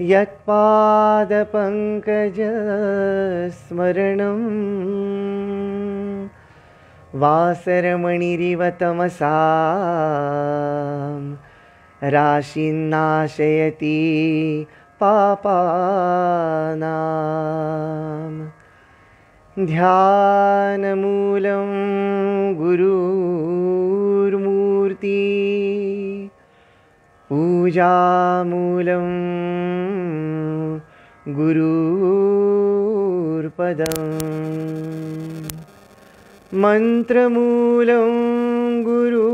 यत्पादपङ्कजस्मरणं वासरमणिरिव तमसां राशिन्नाशयति पापानां। ध्यानमूलं गुरुर्मूर्ति पूजामूलं गुरुर्पदम् मन्त्रमूलं गुरुर्वाक्यं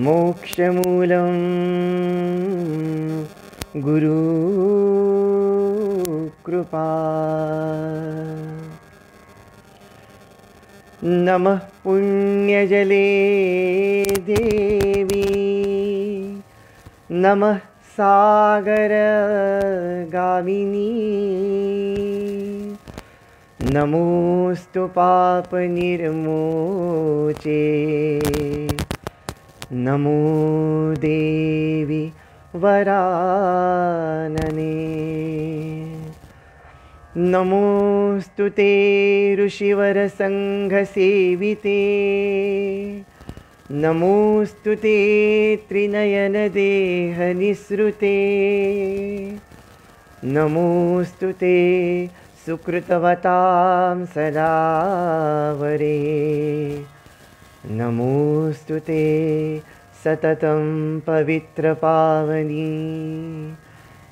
मोक्षमूलं गुरुकृपा। नमः पुण्यजले देवी नमः सागरगामिनी नमोस्तु पापनिर्मोचे नमो देवी वरानने। नमोस्तु ते ऋषिवरसङ्घसेविते नमोस्तु ते त्रिनयनदेहनिसृते नमोस्तु ते सुकृतवतां सदा वरे नमोस्तु ते सततं पवित्रपावनी।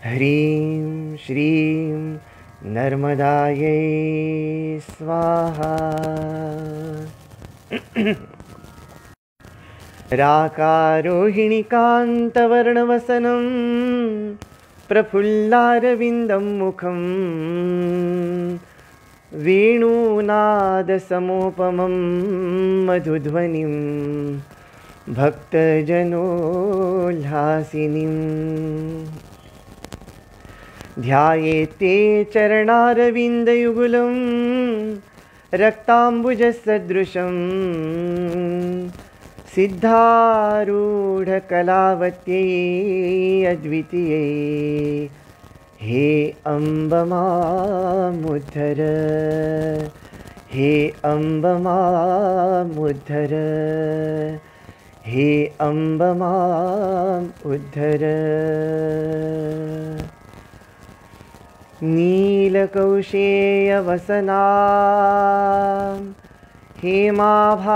ह्रीं श्रीं नर्मदायै स्वाहा। राकारोहिणीकान्तवर्णवसनं प्रफुल्लारविन्दं मुखं वेणुनादसमोपमं मधुध्वनिं भक्तजनोल्लासिनीं। ध्यायेते चरणारविन्दयुगुलं रक्ताम्बुजसदृशं सिद्धारूढकलावत्यै अद्वितीयै। हे अम्ब मामुद्धर हे अम्ब मामुद्धर हे अम्ब मामुद्धर। नीलकौशेयवसनां हेमाभां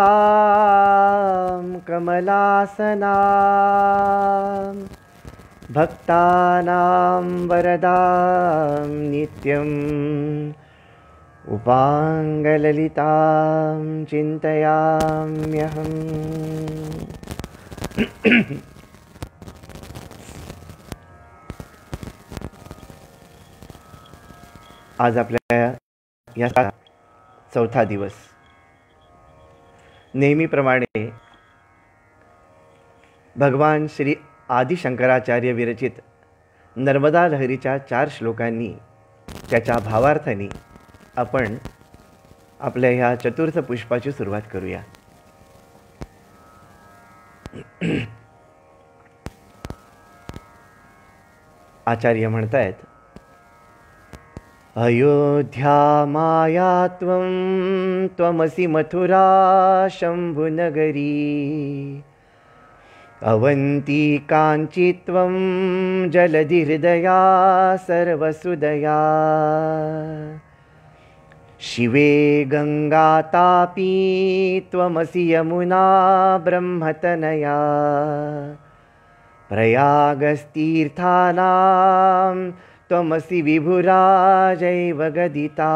कमलासनां भक्तानां वरदां नित्यम् उपाङ्गललितां चिन्तयाम्यहम्। आज आपल्या या चौथा दिवस नेहमीप्रमाणे भगवान श्री आदिशंकराचार्य विरचित नर्मदा लहरीच्या 4 श्लोकांनी त्याच्या भावार्थाने आपण आपल्या ह्या चतुर्थ पुष्पाची सुरुवात करूया। आचार्य म्हणतायत, अयोध्या माया त्वमसि मथुरा शंभुनगरी अवंती कांची त्वं जलधिहृदया सर्वसुदया शिवे गंगा तापी त्वमसि यमुना ब्रह्मतनया प्रयागस्तीर्थानां त्वमसि विभुराजैव गदिता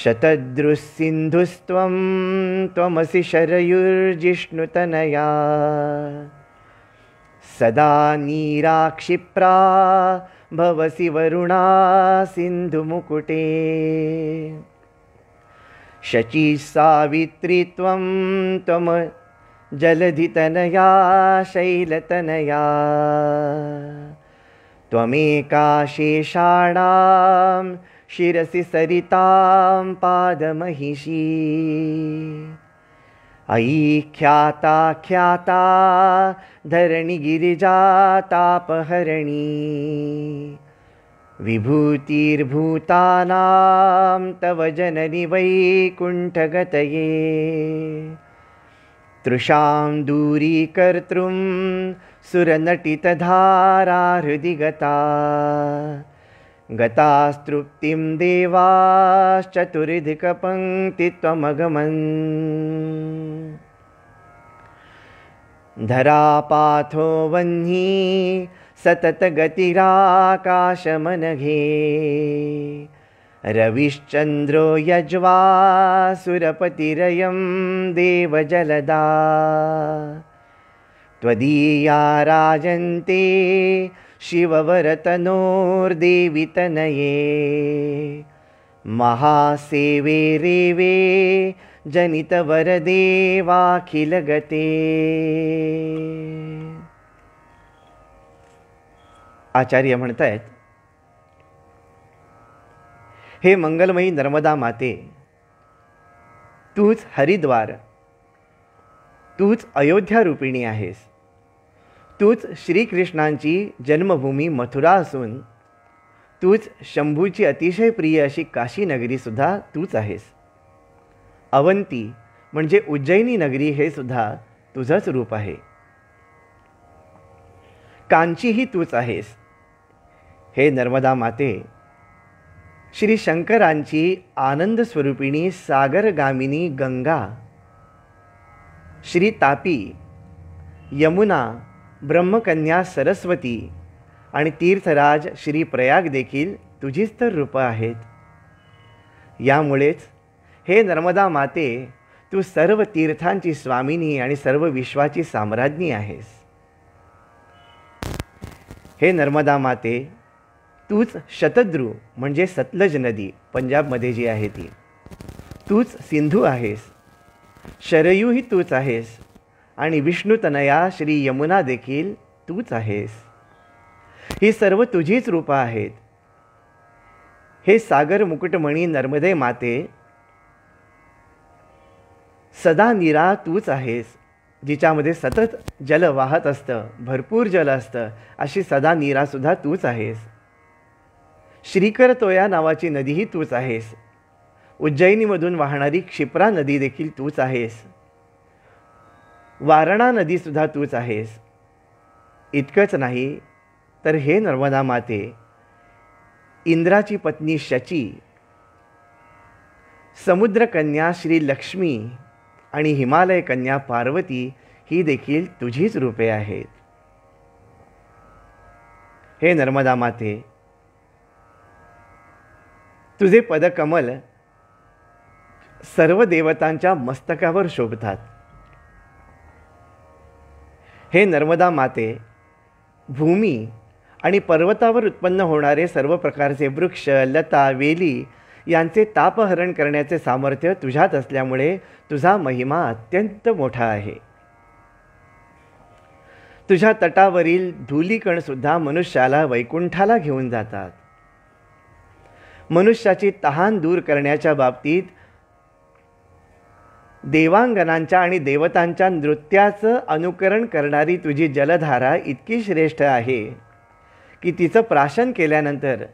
शतद्रुस्सिन्धुस्त्वं त्वमसि शरयुर्जिष्णुतनया सदा नीराक्षिप्रा भवसि वरुणा सिन्धुमुकुटे शची सावित्री त्वं जलधितनया शैलतनया त्वमेका शेषाणां शिरसि सरितां पादमहिषी अयि ख्याता ख्याता धरणि गिरिजा तापहरणी विभूतिर्भूतानां तव जननि वैकुण्ठगतये तृषां दूरीकर्तृं सुरनटितधारा हृदि गतास्तृप्तिं देवाश्चतुर्धिकपङ्क्तित्वमगमन् धरापाथो वह्नि सततगतिराकाशमनघे रविश्चन्द्रो यज्वा सुरपतिरयं देवजलदा त्वदीया राजन्ते शिववरतनोर्देवितनये महासेवे रेवे जनितवरदेवाखिलगते। आचार्य म्हणतायत, हे मंगलमयी नर्मदा माते, तूच हरिद्वार, तूच अयोध्या रूपिणी आहेस. तूच श्रीकृष्णांची जन्मभूमी मथुरा असून तूच शंभूची अतिशय प्रिय अशी काशी नगरी सुद्धा तूच आहेस. अवंती म्हणजे उज्जैनी नगरी हे सुद्धा तुझंच रूप आहे. कांची ही तूच आहेस. हे नर्मदा माते, श्री शंकरांची आनंद स्वरूपिणी सागरगामिनी गंगा, श्री तापी, यमुना, ब्रह्मकन्या सरस्वती आणि तीर्थराज श्री प्रयाग देखील तुझीच तर रूपं आहेत. यामुळेच हे नर्मदा माते, तू सर्व तीर्थांची स्वामिनी आणि सर्व विश्वाची साम्राज्ञी आहेस. हे नर्मदा माते, तूच शतद्रू म्हणजे सतलज नदी पंजाबमध्ये जी आहे ती, तूच सिंधू आहेस. शरयू ही तूच आहेस आणि विष्णुतनया श्री यमुना देखील तूच आहेस. ही सर्व तुझीच रूपं आहेत. हे सागर मुकुटमणी नर्मदे माते, सदा नीरा तूच आहेस. जिच्यामध्ये सतत जल वाहत असतं, भरपूर जल असतं, अशी सदा नीरासुद्धा तूच आहेस. श्रीकर तोया नावाची नदीही तूच आहेस. उज्जैनीमधून वाहणारी क्षिप्रा नदी देखील तूच आहेस. वारणा नदीसुद्धा तूच आहेस. इतकंच नाही तर हे नर्मदा माते, इंद्राची पत्नी शची, समुद्रकन्या श्री लक्ष्मी आणि हिमालय कन्या पार्वती ही देखील तुझीच रूपे आहेत. हे नर्मदा माते, तुझे पदकमल सर्व देवतांच्या मस्तकावर शोभतात. हे नर्मदा माते, भूमी आणि पर्वतावर उत्पन्न होणारे सर्व प्रकारचे वृक्ष, लता, वेली यांचे तापहरण करण्याचे सामर्थ्य तुझ्यात असल्यामुळे तुझा महिमा अत्यंत मोठा आहे. तुझ्या तटावरील धूलिकणसुद्धा मनुष्याला वैकुंठाला घेऊन जातात. मनुष्याची तहान दूर करण्याच्या बाबतीत देवांगनांच्या आणि देवतांच्या नृत्याचं अनुकरण करणारी तुझी जलधारा इतकी श्रेष्ठ आहे की तिचं प्राशन केल्यानंतर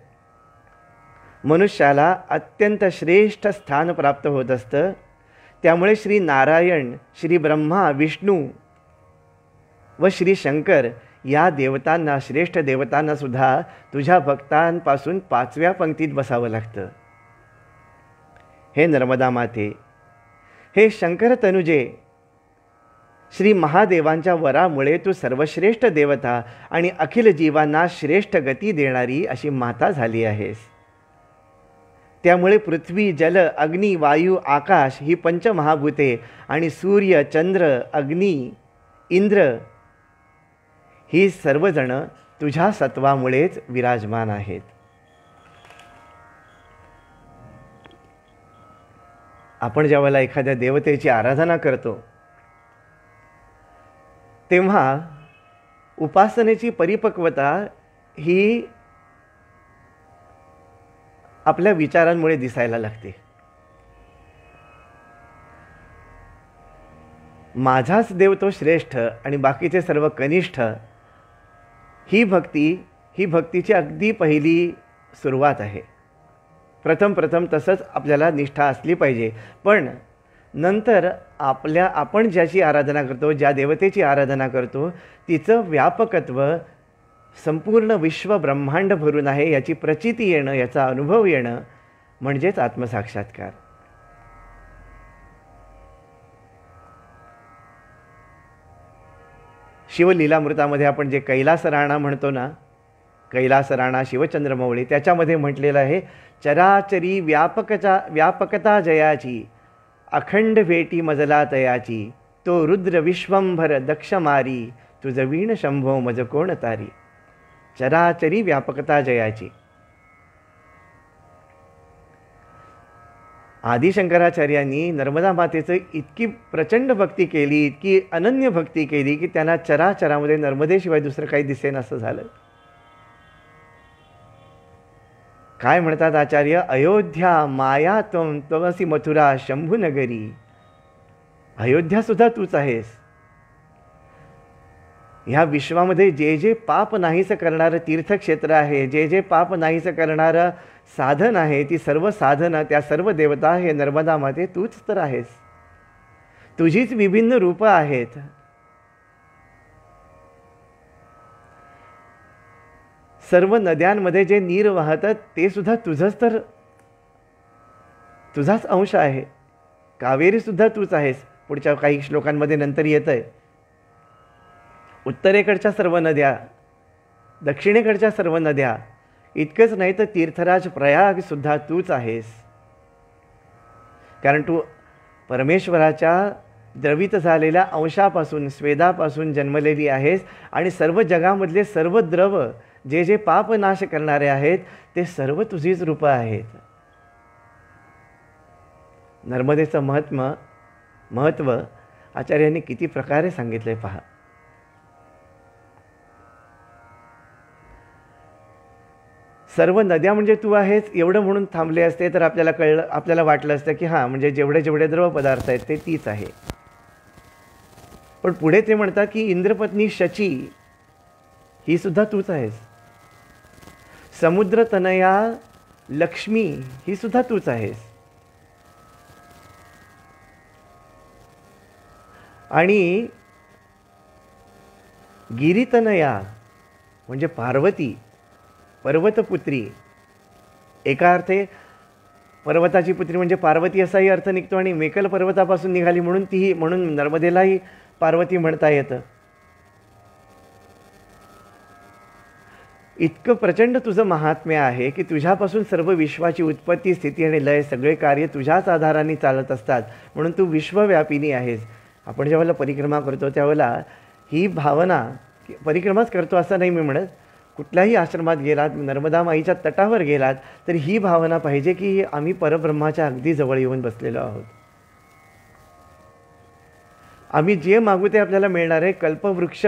मनुष्याला अत्यंत श्रेष्ठ स्थान प्राप्त होत असतं. त्यामुळे श्री नारायण, श्री ब्रह्मा, विष्णू व श्री शंकर या देवतांना, श्रेष्ठ देवतांना सुद्धा तुझ्या भक्तांपासून 5व्या पंक्तीत बसावं लागतं. हे नर्मदा माते, हे शंकर तनुजे, श्री महादेवांच्या वरामुळे तू सर्वश्रेष्ठ देवता आणि अखिल जीवांना श्रेष्ठ गती देणारी अशी माता झाली आहेस. त्यामुळे पृथ्वी, जल, अग्नी, वायू, आकाश ही पंचमहाभूते आणि सूर्य, चंद्र, अग्नी, इंद्र ही सर्वजण तुझ्या सत्वामुळेच विराजमान आहेत. आपण ज्यावेळेला एखाद्या देवतेची आराधना करतो तेव्हा उपासनेची परिपक्वता ही आपल्या विचारांमुळे दिसायला लागते. माझाच देव तो श्रेष्ठ आणि बाकीचे सर्व कनिष्ठ, ही भक्तीची अगदी पहिली सुरुवात आहे. प्रथम तसंच आपल्याला निष्ठा असली पाहिजे. पण नंतर आपण ज्याची आराधना करतो, ज्या देवतेची आराधना करतो, तिचं व्यापकत्व संपूर्ण विश्व ब्रह्मांड भरून आहे याची प्रचिती येणं, याचा अनुभव येणं म्हणजेच आत्मसाक्षात्कार. शिवलीलामृतामध्ये आपण जे कैलास राणा म्हणतो ना, कैलास राणा शिवचंद्रमौळी, त्याच्यामध्ये म्हटलेलं आहे, चराचरी व्यापकता जयाची, अखंड भेटी मजला तयाची, तो रुद्र विश्वंभर दक्ष मारी, तुझ वीण शंभो मज कोण तारी. चराचरी व्यापकता जयाची. आदिशंकराचार्यांनी नर्मदा मातेचं इतकी प्रचंड भक्ती केली, इतकी अनन्य भक्ती केली की त्यांना चराचरामध्ये नर्मदेशिवाय दुसरं काही दिसेन असं झालं. काय म्हणतात आचार्य, अयोध्या माया त्वमसी मथुरा शंभुनगरी. अयोध्या सुद्धा तूच आहेस. ह्या विश्वामध्ये जे जे पाप नाहीसं करणारं तीर्थक्षेत्र आहे, जे जे पाप नाहीसं करणारं साधन आहे, ती सर्व साधनं, त्या सर्व देवता हे नर्मदा माते तूच तर आहेस. तुझीच विभिन्न रूपं आहेत. सर्व नद्यांमध्ये जे नीर वाहतात ते सुद्धा तुझाच अंश आहे. कावेरी सुद्धा तूच आहेस. पुढच्या काही श्लोकांमध्ये नंतर येतंय, उत्तरेकडच्या सर्व नद्या, दक्षिणेकडच्या सर्व नद्या, इतकंच नाही तर तीर्थराज प्रयाग सुद्धा तूच आहेस. कारण तू परमेश्वराच्या द्रवित झालेल्या अंशापासून, स्वेदापासून जन्मलेली आहेस आणि सर्व जगामधले सर्व द्रव जे जे पाप नाश करणारे आहेत ते सर्व तुझीच रूपं आहेत. नर्मदेचं महत्त्व आचार्यांनी किती प्रकारे सांगितलंय पहा. सर्व नद्या म्हणजे तू आहेस एवढं म्हणून थांबले असते तर आपल्याला वाटलं असतं की हां, म्हणजे जेवढे द्रव पदार्थ आहेत ते तीच आहे. पण पुढे ते म्हणतात की इंद्रपत्नी शची ही सुद्धा तूच आहेस. समुद्र तनया लक्ष्मी ही सुद्धा तूच आहेस. आणि गिरीतनया म्हणजे पार्वती, पर्वतपुत्री, एका अर्थे पर्वताची पुत्री म्हणजे पार्वती असाही अर्थ निघतो आणि मेकल पर्वतापासून निघाली म्हणून नर्मदेलाही पार्वती म्हणता येतं. इतकं प्रचंड तुझं महात्म्य आहे की तुझ्यापासून सर्व विश्वाची उत्पत्ती, स्थिती आणि लय सगळे कार्य तुझ्याच आधाराने चालत असतात. म्हणून तू विश्वव्यापिनी आहेस. आपण ज्यावेळेला परिक्रमा करतो त्यावेळेला ही भावना, परिक्रमाच करतो असं नाही मी म्हणत, कुठल्याही आश्रमात गेलात, नर्मदा माईच्या तटावर गेलात तर ही भावना पाहिजे की आम्ही परब्रह्माच्या अगदी जवळ येऊन बसलेलो आहोत. आम्ही जे मागू ते आपल्याला मिळणार आहे. कल्पवृक्ष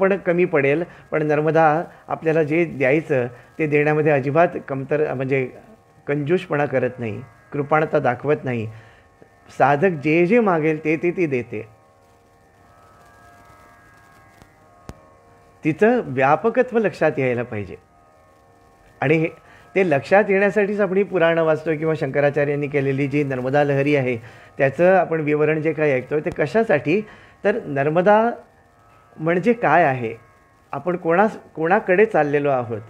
पण कमी पडेल, पण नर्मदा आपल्याला जे द्यायचं ते देण्यामध्ये अजिबात म्हणजे कंजूषपणा करत नाही, कृपणता दाखवत नाही. साधक जे जे मागेल ते ती देते. तिचं व्यापकत्व लक्षात यायला पाहिजे. आणि ते लक्षात येण्यासाठीच आपण ही पुराणं वाचतो किंवा शंकराचार्यांनी केलेली जी नर्मदा लहरी आहे त्याचं आपण विवरण जे काही ऐकतो ते कशासाठी, तर नर्मदा म्हणजे काय आहे, आपण कोणाकडे चाललेलो आहोत.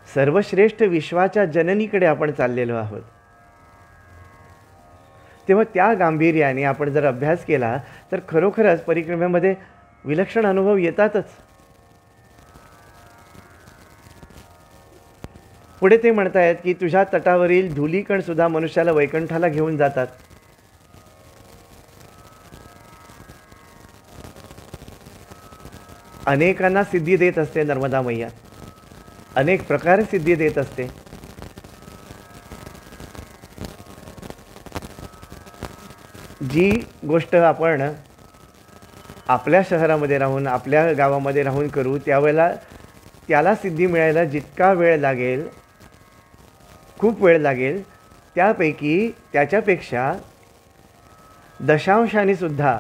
सर्वश्रेष्ठ विश्वाच्या जननीकडे आपण चाललेलो आहोत. तेव्हा त्या गांभीर्याने आपण जर अभ्यास केला तर खरोखरच परिक्रमेमध्ये विलक्षण अनुभव येतातच. पुढे ते म्हणतायत की तुझ्या तटावरील धुलीकण सुद्धा मनुष्याला वैकुंठाला घेऊन जातात. अनेकांना सिद्धी देत असते नर्मदा मैया, अनेक प्रकारे सिद्धी देत असते. जी गोष्ट आपण आपल्या शहरामध्ये राहून, आपल्या गावामध्ये राहून करू त्यावेळेला त्याला सिद्धी मिळायला जितका वेळ लागेल, खूप वेळ लागेल, त्याच्यापेक्षा दशांशाने सुद्धा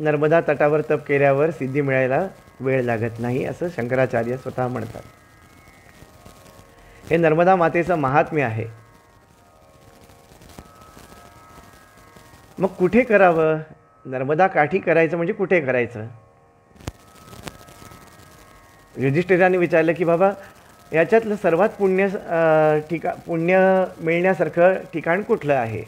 नर्मदा तटावर तप केल्यावर सिद्धी मिळायला वेळ लागत नाही असं शंकराचार्य स्वतः म्हणतात. हे नर्मदा मातेचं महात्म्य आहे. मग कुठे करावं? नर्मदा काठी करायचं म्हणजे कुठे करायचं? युधिष्ठिराने विचारलं की बाबा याच्यातलं सर्वात पुण्य मिळण्यासारखं ठिकाण कुठलं आहे?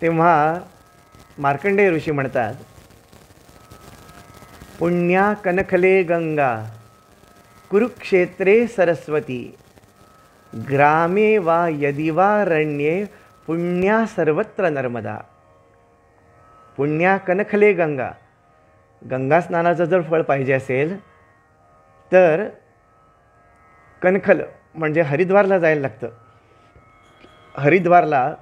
तेव्हा मार्कंडेय ऋषी म्हणतात, पुण्या कनखले गंगा कुरुक्षेत्रे सरस्वती ग्रामे वा यदि वा रण्ये पुण्या सर्वत्र नर्मदा. पुण्या कनखले गंगा. गंगा स्नानाचं जर फळ पाहिजे असेल तर कनखल म्हणजे हरिद्वारला जायला लागतं. हरिद्वारला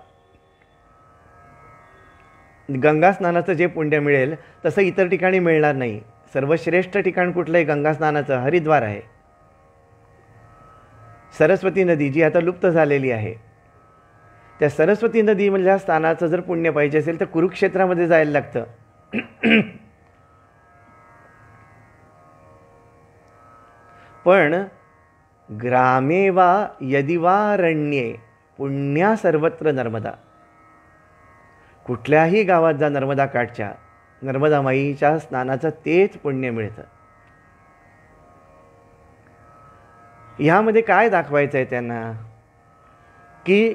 गंगा स्नानाचं जे पुण्य मिळेल तसं इतर ठिकाणी मिळणार नाही. सर्वश्रेष्ठ ठिकाण कुठलं आहे गंगा स्नानाचं? हरिद्वार आहे. सरस्वती नदी जी आता लुप्त झालेली आहे, त्या सरस्वती नदीमधल्या स्नानाचं जर पुण्य पाहिजे असेल तर कुरुक्षेत्रामध्ये जायला लागतं. पण ग्रामे वा यदि वा रण्ये पुण्या सर्वत्र नर्मदा. कुठल्याही गावात जा नर्मदा काठच्या, नर्मदा माईच्या स्नानाचं तेच पुण्य मिळतं. ह्यामध्ये काय दाखवायचं आहे त्यांना? की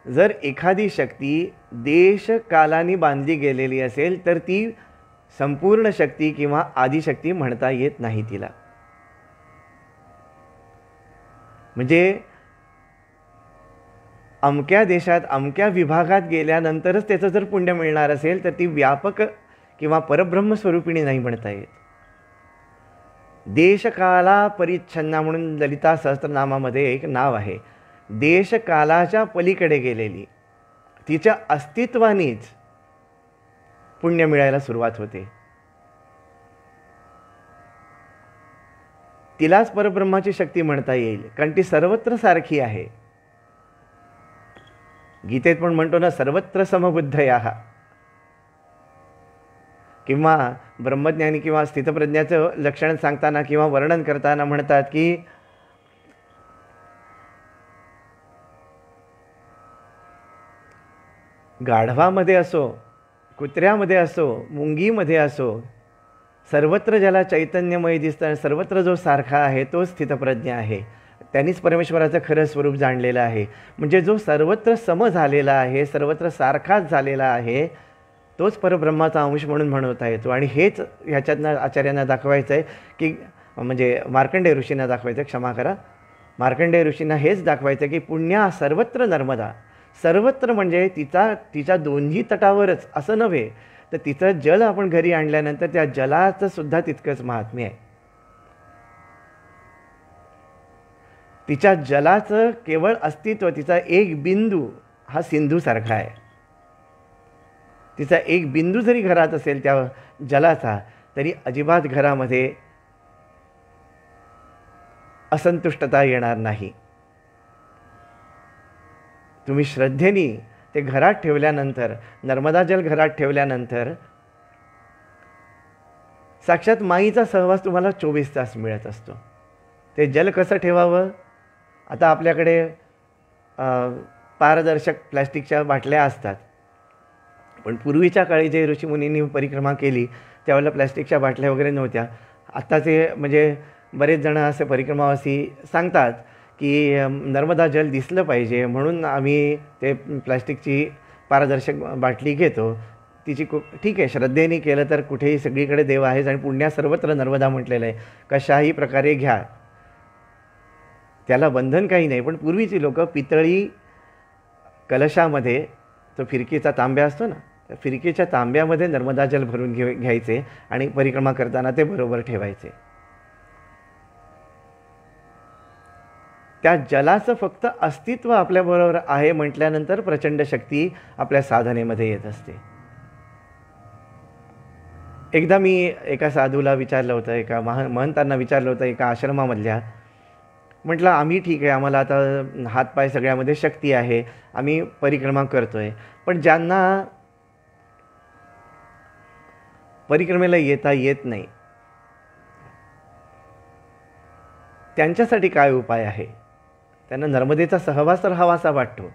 जर एखादी शक्ती देश कालाने बांधली गेलेली असेल तर ती संपूर्ण शक्ती किंवा आदिशक्ती म्हणता येत नाही तिला. म्हणजे अमक्या देशात अमक्या विभागात गेल्यानंतरच त्याचं जर पुण्य मिळणार असेल तर ती व्यापक किंवा परब्रह्म स्वरूपिणी नाही म्हणता येत. देशकाला परिच्छन्ना म्हणून ललिता सहस्त्रनामामध्ये एक नाव आहे. देशकालाच्या पलीकडे गेलेली, तिच्या अस्तित्वानेच पुण्य मिळायला सुरुवात होते. तिलाच परब्रह्माची शक्ती म्हणता येईल, कारण ती सर्वत्र सारखी आहे. गीतेत पण म्हणतो ना, सर्वत्र समबुद्धयाः. किंवा ब्रह्मज्ञानी किंवा स्थितप्रज्ञाचं लक्षण सांगताना किंवा वर्णन करताना म्हणतात की गाढवामध्ये असो, कुत्र्यामध्ये असो, मुंगीमध्ये असो, सर्वत्र ज्याला चैतन्यमय दिसतं, सर्वत्र जो सारखा आहे तो स्थितप्रज्ञ आहे. त्यांनीच परमेश्वराचं खरं स्वरूप जाणलेलं आहे. म्हणजे जो सर्वत्र सम झालेला आहे, सर्वत्र सारखाच झालेला आहे, तोच परब्रह्माचा अंश म्हणून म्हणवता येतो. आणि हेच ह्याच्यातनं आचार्यांना दाखवायचं आहे की, म्हणजे मार्कंडेय ऋषींना दाखवायचं, क्षमा करा, मार्कंडेय ऋषींना हेच दाखवायचं की पुण्या सर्वत्र नर्मदा. सर्वत्र म्हणजे तिच्या दोन्ही तटावरच असं नव्हे, तर तिचं जल आपण घरी आणल्यानंतर त्या जलाचं सुद्धा तितकंच महात्म्य आहे. तिच्या जलाचं केवळ अस्तित्व, तिचा एक बिंदू हा सिंधूसारखा आहे. तिचा एक बिंदू जरी घरात असेल त्या जलाचा, तरी अजिबात घरामध्ये असंतुष्टता येणार नाही. तुम्ही श्रद्धेने ते घरात ठेवल्यानंतर, नर्मदा जल घरात ठेवल्यानंतर साक्षात माईचा सहवास तुम्हाला 24 तास मिळत असतो. ते जल कसं ठेवावं? आता आपल्याकडे पारदर्शक प्लॅस्टिकच्या बाटल्या असतात, पण पूर्वीच्या काळी जे ऋषीमुनींनी परिक्रमा केली त्यावेळेला प्लॅस्टिकच्या बाटल्या वगैरे नव्हत्या. आत्ताचे म्हणजे बरेच जण असे परिक्रमावासी सांगतात की नर्मदा जल दिसलं पाहिजे म्हणून आम्ही ते प्लॅस्टिकची पारदर्शक बाटली घेतो. तिची ठीक आहे, श्रद्धेने केलं तर कुठेही सगळीकडे देव आहेच आणि पुण्या सर्वत्र नर्मदा म्हटलेलं आहे. कशाही प्रकारे घ्या, त्याला बंधन काही नाही. पण पूर्वीची लोक पितळी कलशामध्ये, तो फिरकीचा तांब्या असतो ना, त्या फिरकीच्या तांब्यामध्ये नर्मदा जल भरून घ्यायचे आणि परिक्रमा करताना ते बरोबर ठेवायचे. त्या जलाचं फक्त अस्तित्व आपल्याबरोबर आहे म्हटल्यानंतर प्रचंड शक्ती आपल्या साधनेमध्ये येत असते. एकदा मी एका साधूला विचारलं होतं, एका महंतांना विचारलं होतं एका आश्रमामधल्या, म्हटलं आम्ही ठीक आहे, आम्हाला आता हातपाय सगळ्यामध्ये शक्ती आहे, आम्ही परिक्रमा करतो आहे. पण ज्यांना परिक्रमेला येता येत नाही त्यांच्यासाठी काय उपाय आहे? त्यांना नर्मदेचा सहवास तर हवासा वाटतो.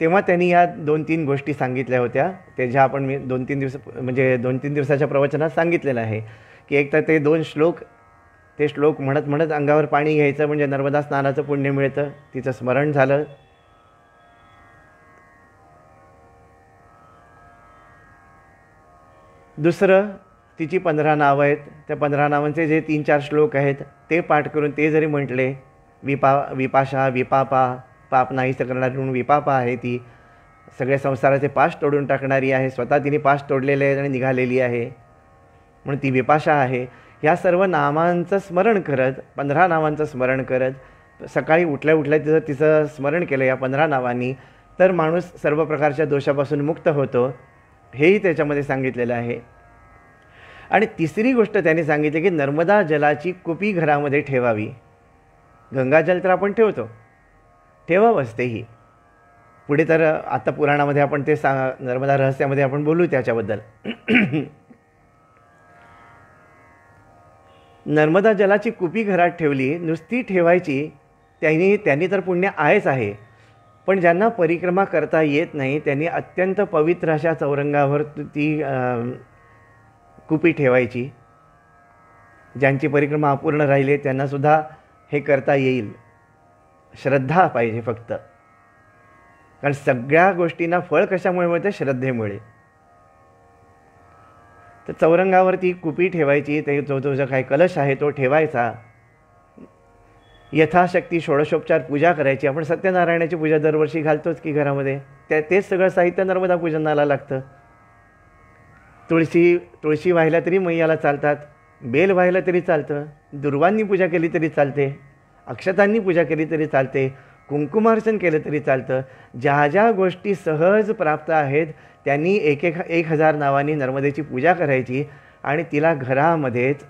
तेव्हा त्यांनी या 2-3 गोष्टी सांगितल्या होत्या, त्याच्या आपण मी 2-3 दिवसाच्या प्रवचनात सांगितलेलं आहे की एक तर ते 2 श्लोक, ते श्लोक म्हणत म्हणत अंगावर पाणी घ्यायचं म्हणजे नर्मदा स्नानाचं पुण्य मिळतं, तिचं स्मरण झालं. दुसरं, तिची 15 नावं आहेत, त्या 15 नावांचे जे 3-4 श्लोक आहेत ते पाठ करून ते जरी म्हटले, विपाशा विपापा, पाप नाहीसं करणारी म्हणून विपापा आहे ती, सगळ्या संसाराचे पाश तोडून टाकणारी आहे, स्वतः तिने पाश तोडलेले आहेत आणि निघालेली आहे म्हणून ती विपाशा आहे. ह्या सर्व नामांचं स्मरण करत, 15 नावांचं स्मरण करत सकाळी उठल्या उठल्या तिचं स्मरण केलं या 15 नावांनी, तर माणूस सर्व प्रकारच्या दोषापासून मुक्त होतो, हेही त्याच्यामध्ये सांगितलेलं आहे. आणि तिसरी गोष्ट त्यांनी सांगितली की नर्मदा जलाची कुपी घरामध्ये ठेवावी. गंगाजल तर आपण ठेवतो, ठेवावंच तेही. पुढे तर आता पुराणामध्ये आपण ते नर्मदा रहस्यामध्ये आपण बोलू त्याच्याबद्दल. नर्मदा जलाची कुपी घरात ठेवली, नुसती ठेवायची, त्यांनी तर पुण्य आहेच आहे. पण ज्यांना परिक्रमा करता येत नाही त्यांनी अत्यंत पवित्र अशा चौरंगावर ती कुपी ठेवायची. ज्यांची परिक्रमा अपूर्ण राहिली त्यांनासुद्धा हे करता येईल. श्रद्धा पाहिजे फक्त, कारण सगळ्या गोष्टींना फळ कशामुळे मिळतं? श्रद्धेमुळे. तर चौरंगावरती कुपी ठेवायची, ते जो काही कलश आहे तो ठेवायचा, यथाशक्ती षोडशोपचार पूजा करायची. आपण सत्यनारायणाची पूजा दरवर्षी घालतोच की घरामध्ये, तेच सगळं साहित्य नर्मदा पूजनाला लागतं. तुळशी वाहिल्या तरी मैयाला चालतात, बेल वाहिलं तरी चालतं, दुर्वांनी पूजा केली तरी चालते, अक्षतांनी पूजा केली तरी चालते, कुंकुमार्चन केलं तरी चालतं. ज्या ज्या गोष्टी सहज प्राप्त आहेत त्यांनी 1000 नावांनी नर्मदेची पूजा करायची आणि तिला घरामध्येच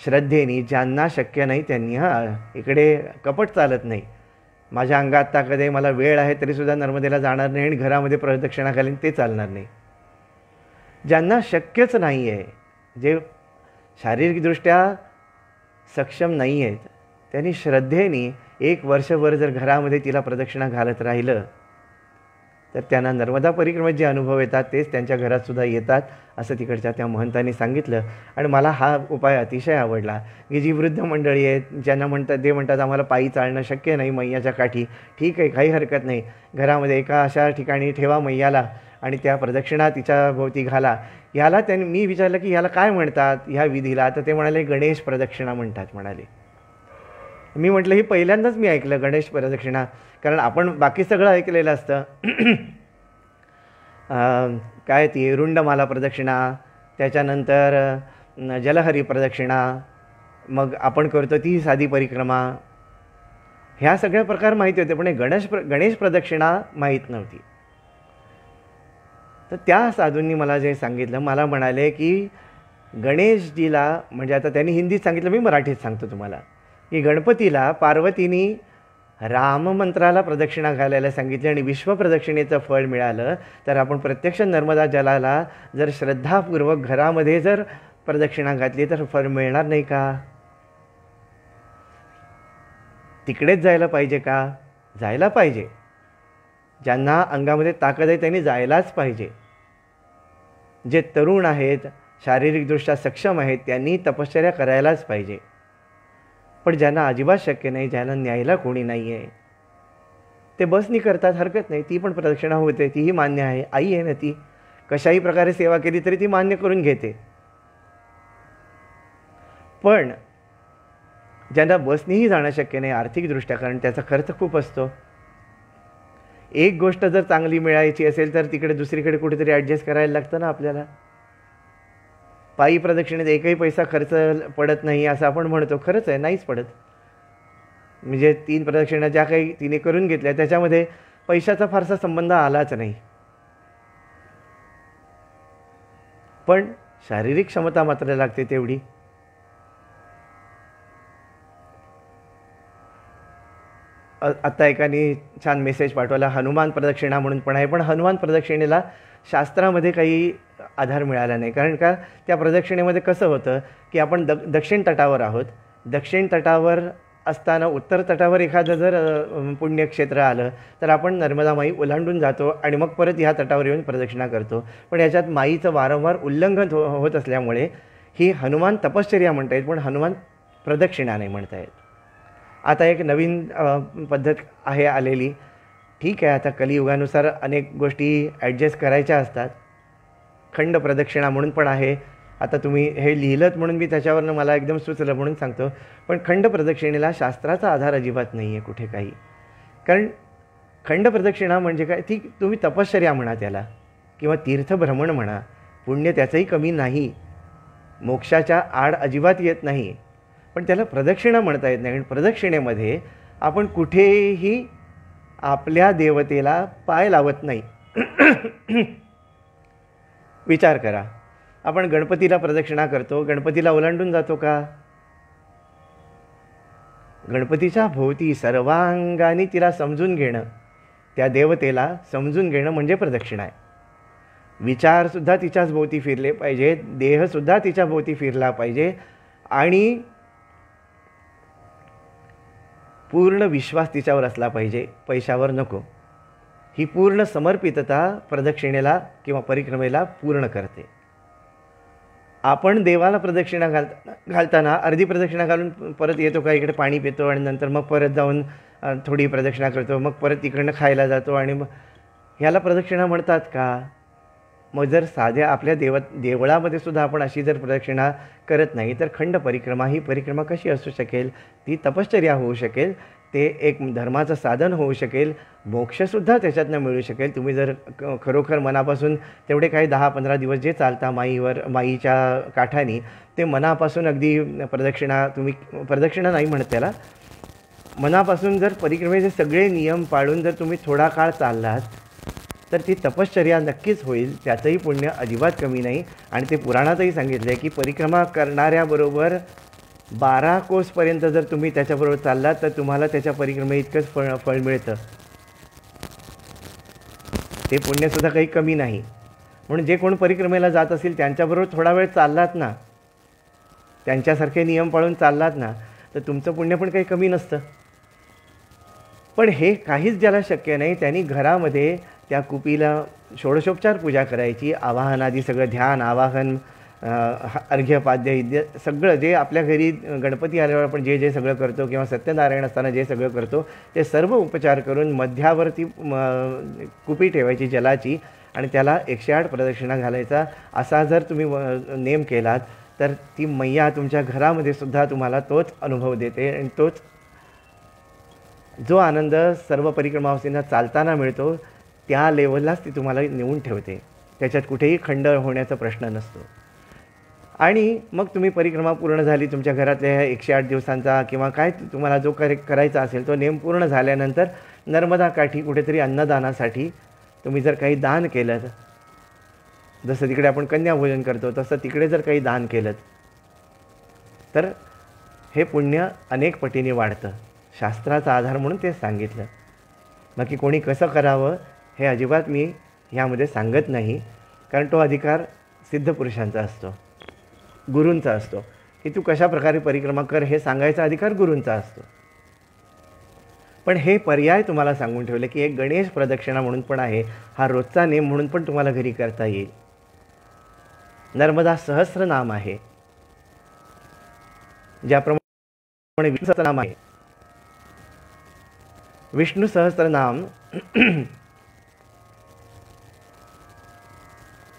श्रद्धेने, ज्यांना शक्य नाही त्यांनी, इकडे कपट चालत नाही, माझ्या अंगात ताकद आहे, मला वेळ आहे तरीसुद्धा नर्मदेला जाणार नाही आणि घरामध्ये प्रदक्षिणा घालीन, ते चालणार नाही. ज्यांना शक्यच नाही आहे, जे शारीरिकदृष्ट्या सक्षम नाही आहेत, त्यांनी श्रद्धेने 1 वर्षभर जर घरामध्ये तिला प्रदक्षिणा घालत राहिलं तर त्यांना नर्मदा परिक्रमेत जे अनुभव येतात तेच त्यांच्या घरातसुद्धा येतात, असं तिकडच्या त्या महंतांनी सांगितलं. आणि मला हा उपाय अतिशय आवडला की जी वृद्ध मंडळी आहेत, ज्यांना म्हणतात आम्हाला पायी चालणं शक्य नाही मैयाच्या काठी, ठीक आहे, काही हरकत नाही, घरामध्ये एका अशा ठिकाणी ठेवा मैयाला आणि त्या प्रदक्षिणा तिच्या भोवती घाला. ह्याला मी विचारलं की ह्याला काय म्हणतात ह्या विधीला? तर ते म्हणाले गणेश प्रदक्षिणा म्हणतात म्हणाले. मी म्हटलं ही पहिल्यांदाच मी ऐकलं गणेश प्रदक्षिणा, कारण आपण बाकी सगळं ऐकलेलं असतं. काय ती रुंडमाला प्रदक्षिणा, त्याच्यानंतर जलहरी प्रदक्षिणा, मग आपण करतो ती साधी परिक्रमा, ह्या सगळ्या प्रकार माहिती होते, पण गणेश प्रदक्षिणा माहीत नव्हती. तर त्या साधूंनी मला जे सांगितलं, मला म्हणाले की गणेशजीला, म्हणजे आता त्यांनी हिंदीत सांगितलं, मी मराठीत सांगतो तुम्हाला, की गणपतीला पार्वतीनी राममंत्राला प्रदक्षिणा घालायला सांगितली आणि विश्वप्रदक्षिणेचं फळ मिळालं, तर आपण प्रत्यक्ष नर्मदा जलाला जर श्रद्धापूर्वक घरामध्ये जर प्रदक्षिणा घातली तर फळ मिळणार नाही का? तिकडेच जायला पाहिजे का? जायला पाहिजे. ज्यांना अंगामध्ये ताकद आहे त्यांनी जायलाच पाहिजे. जे तरुण आहेत, शारीरिकदृष्ट्या सक्षम आहेत, त्यांनी तपश्चर्या करायलाच पाहिजे. पण ज्यांना अजिबात शक्य नाही, ज्यांना न्यायला कोणी नाही आहे, ते बसनी करतात, हरकत नाही, ती पण प्रदक्षिणा होते, तीही मान्य आहे, आई आहे ना ती, कशाही प्रकारे सेवा केली तरी ती मान्य करून घेते. पण ज्यांना बसनीही जाणं शक्य नाही आर्थिकदृष्ट्या, कारण त्याचा खर्च खूप असतो, एक गोष्ट जर चांगली मिळायची असेल तर तिकडे दुसरीकडे कुठेतरी ॲडजस्ट करायला लागतं ना आपल्याला. पायी प्रदक्षिणेत एकही पैसा खर्च पडत नाही असं आपण म्हणतो, खरंच आहे, नाहीच पडत. म्हणजे 3 प्रदक्षिणा ज्या काही तिने करून घेतल्या त्याच्यामध्ये पैशाचा फारसा संबंध आलाच नाही, पण शारीरिक क्षमता मात्र लागते तेवढी. आत्ता एकाने छान मेसेज पाठवला, हनुमान प्रदक्षिणा म्हणून पण आहे. पण हनुमान प्रदक्षिणेला शास्त्रामध्ये काही आधार मिळाला नाही. कारण का, त्या प्रदक्षिणेमध्ये कसं होतं की आपण दक्षिण तटावर आहोत. दक्षिण तटावर असताना उत्तर तटावर एखादं जर पुण्यक्षेत्र आलं तर आपण नर्मदा माई ओलांडून जातो आणि मग परत ह्या तटावर येऊन प्रदक्षिणा करतो. पण याच्यात माईचं वारंवार उल्लंघन होत असल्यामुळे ही हनुमान तपश्चर्या म्हणता येत, पण हनुमान प्रदक्षिणा नाही म्हणता येत. आता एक नवीन पद्धत आहे आलेली. ठीक आहे, आता कलियुगानुसार अनेक गोष्टी ॲडजस्ट करायच्या असतात. खंड प्रदक्षिणा म्हणून पण आहे. आता तुम्ही हे लिहिलंत म्हणून मी त्याच्यावरनं मला एकदम सुचलं म्हणून सांगतो. पण खंड प्रदक्षिणेला शास्त्राचा आधार अजिबात नाही आहे कुठे काही. कारण खंड प्रदक्षिणा म्हणजे काय, ती तुम्ही तपश्चर्या म्हणा त्याला, किंवा तीर्थभ्रमण म्हणा, पुण्य त्याचंही कमी नाही, मोक्षाच्या आड अजिबात येत नाही. पण त्याला प्रदक्षिणा म्हणता येत नाही. आणि प्रदक्षिणेमध्ये आपण कुठेही आपल्या देवतेला पाय लावत नाही. विचार करा, आपण गणपतीला प्रदक्षिणा करतो, गणपतीला ओलांडून जातो का? गणपतीच्या भोवती सर्वांगाने तिला समजून घेणं, त्या देवतेला समजून घेणं म्हणजे प्रदक्षिणा आहे. विचारसुद्धा तिच्याच भोवती फिरले पाहिजेत, देहसुद्धा तिच्या भोवती फिरला पाहिजे, आणि पूर्ण विश्वास तिच्यावर असला पाहिजे, पैशावर नको. ही पूर्ण समर्पितता प्रदक्षिणेला किंवा परिक्रमेला पूर्ण करते. आपण देवाला प्रदक्षिणा घालताना अर्धी प्रदक्षिणा घालून परत येतो का, इकडे पाणी पितो आणि नंतर मग परत जाऊन थोडी प्रदक्षिणा करतो, मग परत तिकडनं खायला जातो, आणि मग ह्याला प्रदक्षिणा म्हणतात का? मग जर साध्या आपल्या देवळामध्ये सुद्धा आपण अशी जर प्रदक्षिणा करत नाही तर खंड परिक्रमा ही परिक्रमा कशी असू शकेल? ती तपश्चर्या होऊ शकेल, ते एक धर्माचं साधन होऊ शकेल, मोक्षसुद्धा त्याच्यातनं मिळू शकेल. तुम्ही जर खरोखर मनापासून तेवढे काही 10-15 दिवस जे चालता माईच्या काठानी, ते मनापासून अगदी प्रदक्षिणा, तुम्ही प्रदक्षिणा नाही म्हणत त्याला, मनापासून जर परिक्रमेचे सगळे नियम पाळून जर तुम्ही थोडा काळ चाललात तर ती तपश्चर्या नक्कीच होईल. त्याचंही पुण्य अजिबात कमी नाही. आणि ते पुराणातही सांगितलं आहे की परिक्रमा करणाऱ्याबरोबर 12 कोसपर्यंत जर तुम्ही त्याच्याबरोबर चाललात तर तुम्हाला त्याच्या परिक्रमे इतकंच फळ मिळतं. ते पुण्यसुद्धा काही कमी नाही. म्हणून जे कोण परिक्रमेला जात असेल त्यांच्याबरोबर थोडा वेळ चाललात ना, त्यांच्यासारखे नियम पाळून चाललात ना, तर तुमचं पुण्य पण काही कमी नसतं. पण हे काहीच ज्याला शक्य नाही त्यांनी घरामध्ये त्या कुपीला षोडशोपचार पूजा करायची, आवाहन आदी सगळं, ध्यान, आवाहन, अर्घ्यपाद्य इद्य सगळं जे आपल्या घरी गणपती आल्यावर आपण जे सगळं करतो, किंवा सत्यनारायण असताना जे सगळं करतो, ते सर्व उपचार करून मध्यावरती कुपी ठेवायची जलाची, आणि त्याला 108 प्रदक्षिणा घालायचा. असा जर तुम्ही नेम केलात तर ती मैया तुमच्या घरामध्ये सुद्धा तुम्हाला तोच अनुभव देते. आणि तोच जो आनंद सर्व परिक्रमावस्थेंना चालताना मिळतो त्या लेवललाच ती तुम्हाला नेऊन ठेवते. त्याच्यात कुठेही खंड होण्याचा प्रश्न नसतो. आणि मग तुम्ही परिक्रमा पूर्ण झाली, तुमच्या घरातल्या 108 दिवसांचा किंवा काय तुम्हाला जो करायचा असेल तो नेम पूर्ण झाल्यानंतर नर्मदा काठी कुठेतरी अन्नदानासाठी तुम्ही जर काही दान केलं, जसं तिकडे आपण कन्याभोजन करतो तसं तिकडे जर काही दान केलं तर हे पुण्य अनेक पटीने वाढतं. शास्त्राचा आधार म्हणून ते सांगितलं. बाकी कोणी कसं करावं हे अजिबात मी ह्यामध्ये सांगत नाही, कारण तो अधिकार सिद्धपुरुषांचा असतो, गुरूंचा असतो. की तू कशा प्रकारे परिक्रमा कर हे सांगायचा अधिकार गुरूंचा असतो. पण हे पर्याय तुम्हाला सांगून ठेवले की एक गणेश प्रदक्षिणा म्हणून पण आहे, हा रोजचा नेम म्हणून पण तुम्हाला घरी करता येईल. नर्मदा सहस्रनाम आहे, ज्याप्रमाणे विष्णू सहस्रनाम आहे. विष्णू सहस्रनाम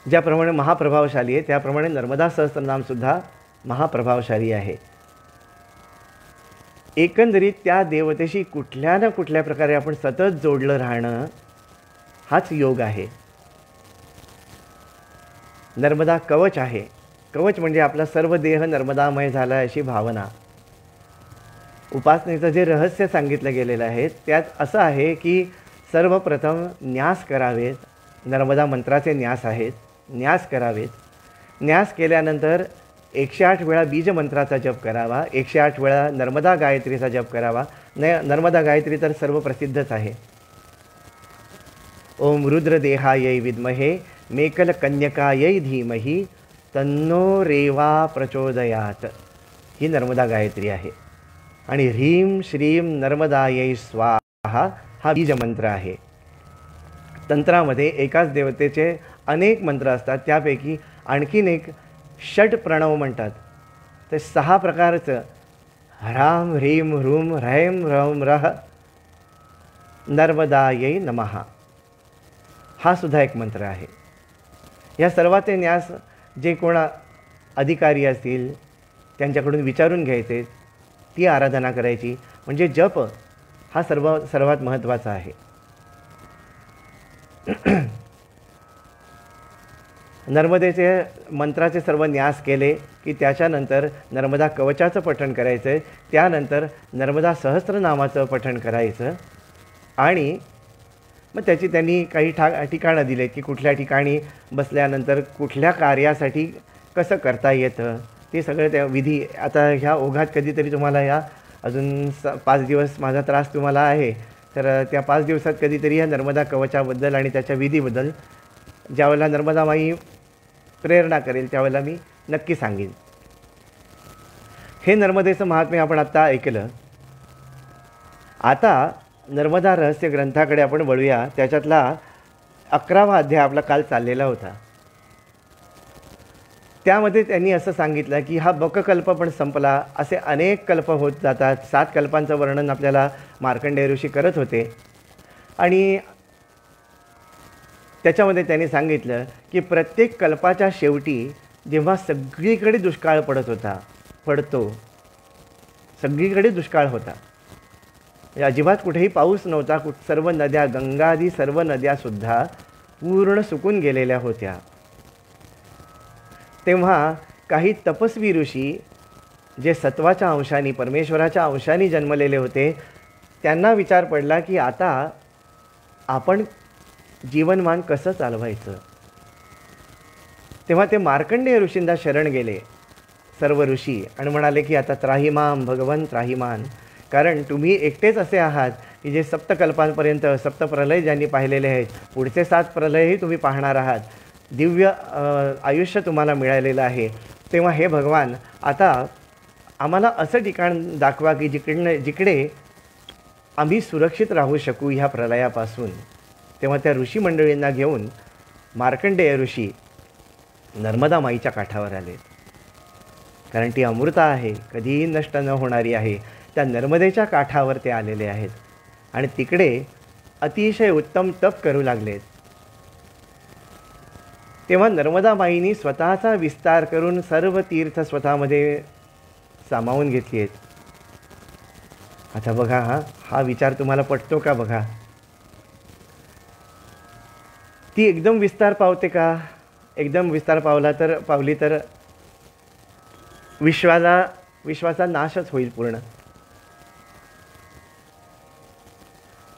ज्याप्रमाणे महाप्रभावशाली आहे त्याप्रमाणे नर्मदा सहस्रनामसुद्धा महाप्रभावशाली आहे. एकंदरीत त्या देवतेशी कुठल्या ना कुठल्या प्रकारे आपण सतत जोडलं राहणं हाच योग आहे. नर्मदा कवच आहे. कवच म्हणजे आपला सर्व देह नर्मदामय झाला अशी भावना. उपासनेचं जे रहस्य सांगितलं गेलेलं आहे त्यात असं आहे की सर्वप्रथम न्यास करावेत. नर्मदा मंत्राचे न्यास आहेत, न्यास करावेत. न्यास केल्यानंतर 108 वेळा बीज मंत्राचा जप करावा, 108 वेळा नर्मदा गायत्रीचा जप करावा. नर्मदा गायत्री तर सर्व प्रसिद्धच आहे. ओम रुद्रदेहायै विद्महे मेकलकन्यकायै धीमहि तन्नो रेवा प्रचोदयात, ही नर्मदा गायत्री आहे. आणि ह्रीं श्रीं नर्मदायै स्वाहा हा बीजमंत्र आहे. तंत्रामध्ये एकाच देवतेचे अनेक मंत्र असतात, त्यापैकी आणखीन एक षट प्रणव म्हणतात. ते 6 प्रकारचं ह्रां ह्रीं ह्रूं ह्रैं ह्रौं रः नर्मदायै नमः हा सुद्धा एक मंत्र आहे. या सर्वाचे न्यास जे कोण अधिकारी असतील त्यांच्याकडून विचारून घ्यायचे, ती आराधना करायची. म्हणजे जप हा सर्वात महत्त्वाचा आहे. नर्मदेचे मंत्राचे सर्व न्यास केले की त्याच्यानंतर नर्मदा कवचाचं पठण करायचं आहे. त्यानंतर नर्मदा सहस्त्रनामाचं पठण करायचं. आणि मग त्याची त्यांनी काही ठिकाणं दिलेत की कुठल्या ठिकाणी बसल्यानंतर कुठल्या कार्यासाठी कसं करता येतं ते सगळं त्या विधी. आता ह्या ओघात कधीतरी तुम्हाला ह्या अजून 5 दिवस माझा त्रास तुम्हाला आहे, तर त्या 5 दिवसात कधीतरी ह्या नर्मदा कवचाबद्दल आणि त्याच्या विधीबद्दल ज्यावेळेला नर्मदा माई प्रेरणा करेल त्यावेळेला मी नक्की सांगेन. हे नर्मदेचं महात्म्य आपण आत्ता ऐकलं. आता नर्मदा रहस्य ग्रंथाकडे आपण वळूया. त्याच्यातला 11वा अध्याय आपला काल चाललेला होता. त्यामध्ये त्यांनी असं सांगितलं की हा बककल्प पण संपला, असे अनेक कल्प होत जातात. 7 कल्पांचं वर्णन आपल्याला मार्कंडेय ऋषी करत होते. आणि त्याच्यामध्ये त्यांनी सांगितलं की प्रत्येक कल्पाच्या शेवटी जेव्हा सगळीकडे दुष्काळ पडतो, सगळीकडे दुष्काळ होता, अजिबात कुठेही पाऊस नव्हता, सर्व नद्या, गंगादी सर्व नद्यासुद्धा पूर्ण सुकून गेलेल्या होत्या. तेव्हा काही तपस्वी ऋषी जे सत्वाच्या अंशाने, परमेश्वराच्या अंशाने जन्मलेले होते, त्यांना विचार पडला की आता आपण जीवनमान कसं चालवायचं. तेव्हा ते मार्कंडेय ऋषींना शरण गेले सर्व ऋषी आणि म्हणाले की आता त्राहिमाम भगवन त्राहिमान, कारण तुम्ही एकटेच असे आहात की जे सप्तकल्पांपर्यंत सप्तप्रलय ज्यांनी पाहिलेले आहेत, पुढचे 7 प्रलयही तुम्ही पाहणार आहात, दिव्य आयुष्य तुम्हाला मिळालेलं आहे. तेव्हा हे भगवान आता आम्हाला असं ठिकाण दाखवा की जिकडे आम्ही सुरक्षित राहू शकू ह्या प्रलयापासून. तेव्हा त्या ऋषी मंडळींना घेऊन मार्कंडेय ऋषी नर्मदा माईच्या काठावर आले. कारण ती अमृता आहे, कधीही नष्ट न होणारी आहे. त्या नर्मदेच्या काठावर ते आलेले आहेत आणि तिकडे अतिशय उत्तम तप करू लागलेत. तेव्हा नर्मदा माईनी स्वतःचा विस्तार करून सर्व तीर्थ स्वतःमध्ये सामावून घेतली आहेत. आता बघा, हा विचार तुम्हाला पटतो का बघा. ती एकदम विस्तार पावते का? एकदम विस्तार पावली तर विश्वाचा नाशच होईल पूर्ण.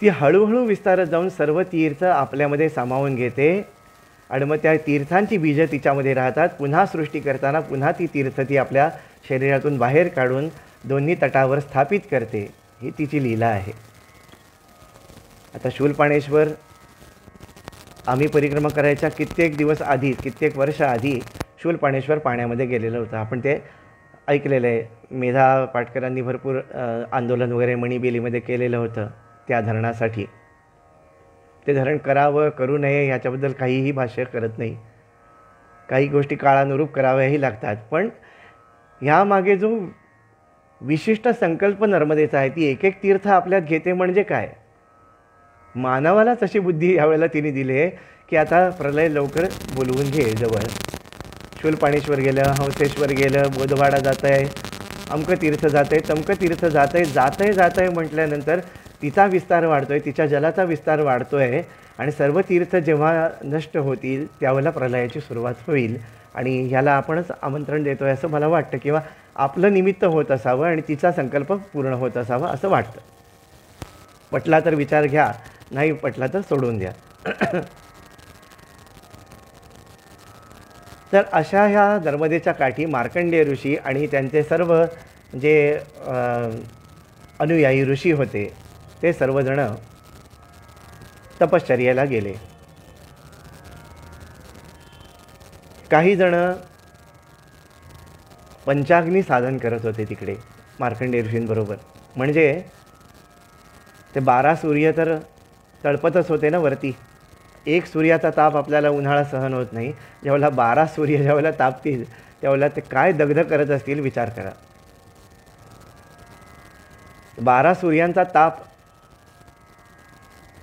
ती हळूहळू विस्तारत जाऊन सर्व तीर्थ आपल्यामध्ये सामावून घेते आणि मग त्या तीर्थांची बीजं तिच्यामध्ये राहतात. पुन्हा सृष्टी करताना पुन्हा ती तीर्थ ती आपल्या शरीरातून बाहेर काढून दोन्ही तटावर स्थापित करते. ही तिची लीला आहे. आता शूलपाणेश्वर आम्ही परिक्रमा करायच्या कित्येक दिवस आधी, कित्येक वर्ष आधी शूलपाणेश्वर पाण्यामध्ये गेलेलं होतं. आपण ते ऐकलेलं आहे. मेधा पाटकरांनी भरपूर आंदोलन वगैरे मणिबेलीमध्ये केलेलं होतं त्या धरणासाठी. ते धरण करावं करू नये ह्याच्याबद्दल काहीही भाष्य करत नाही. काही गोष्टी काळानुरूप कराव्याही लागतात. पण ह्यामागे जो विशिष्ट संकल्प नर्मदेचा आहे, ती एक एक तीर्थ आपल्यात घेते म्हणजे काय. मानवालाच अशी बुद्धी ह्यावेळेला तिने दिली आहे की आता प्रलय लवकर बोलवून घे जवळ. शूलपाणेश्वर गेलं, हंसेश्वर गेलं, बोधवाडा जात आहे, अमकं तीर्थ जात आहे, तमकं तीर्थ जात आहे म्हटल्यानंतर तिचा विस्तार वाढतो आहे, तिच्या जलाचा विस्तार वाढतो आहे आणि सर्व तीर्थ जेव्हा नष्ट होतील त्यावेळेला प्रलयाची सुरुवात होईल. आणि ह्याला आपणच आमंत्रण देतो आहे असं मला वाटतं, किंवा आपलं निमित्त होत असावं आणि तिचा संकल्प पूर्ण होत असावा असं वाटतं. पटला तर विचार घ्या, नाही पटला तर सोडून द्या. तर अशा ह्या नर्मदेच्या काठी मार्कंडेय ऋषी आणि त्यांचे सर्व जे अनुयायी ऋषी होते ते सर्वजण तपश्चर्येला गेले. काही जण पंचाग्नी साधन करत होते तिकडे मार्कंडेय ऋषींबरोबर. म्हणजे ते 12 सूर्य तर तळपतच होते ना वरती. एक सूर्याचा ताप आपल्याला उन्हाळा सहन होत नाही, ज्यावेळेला 12 सूर्य ज्यावेळेला तापतील त्यावेळेला ते काय दगधग करत असतील विचार करा. 12 सूर्यांचा ताप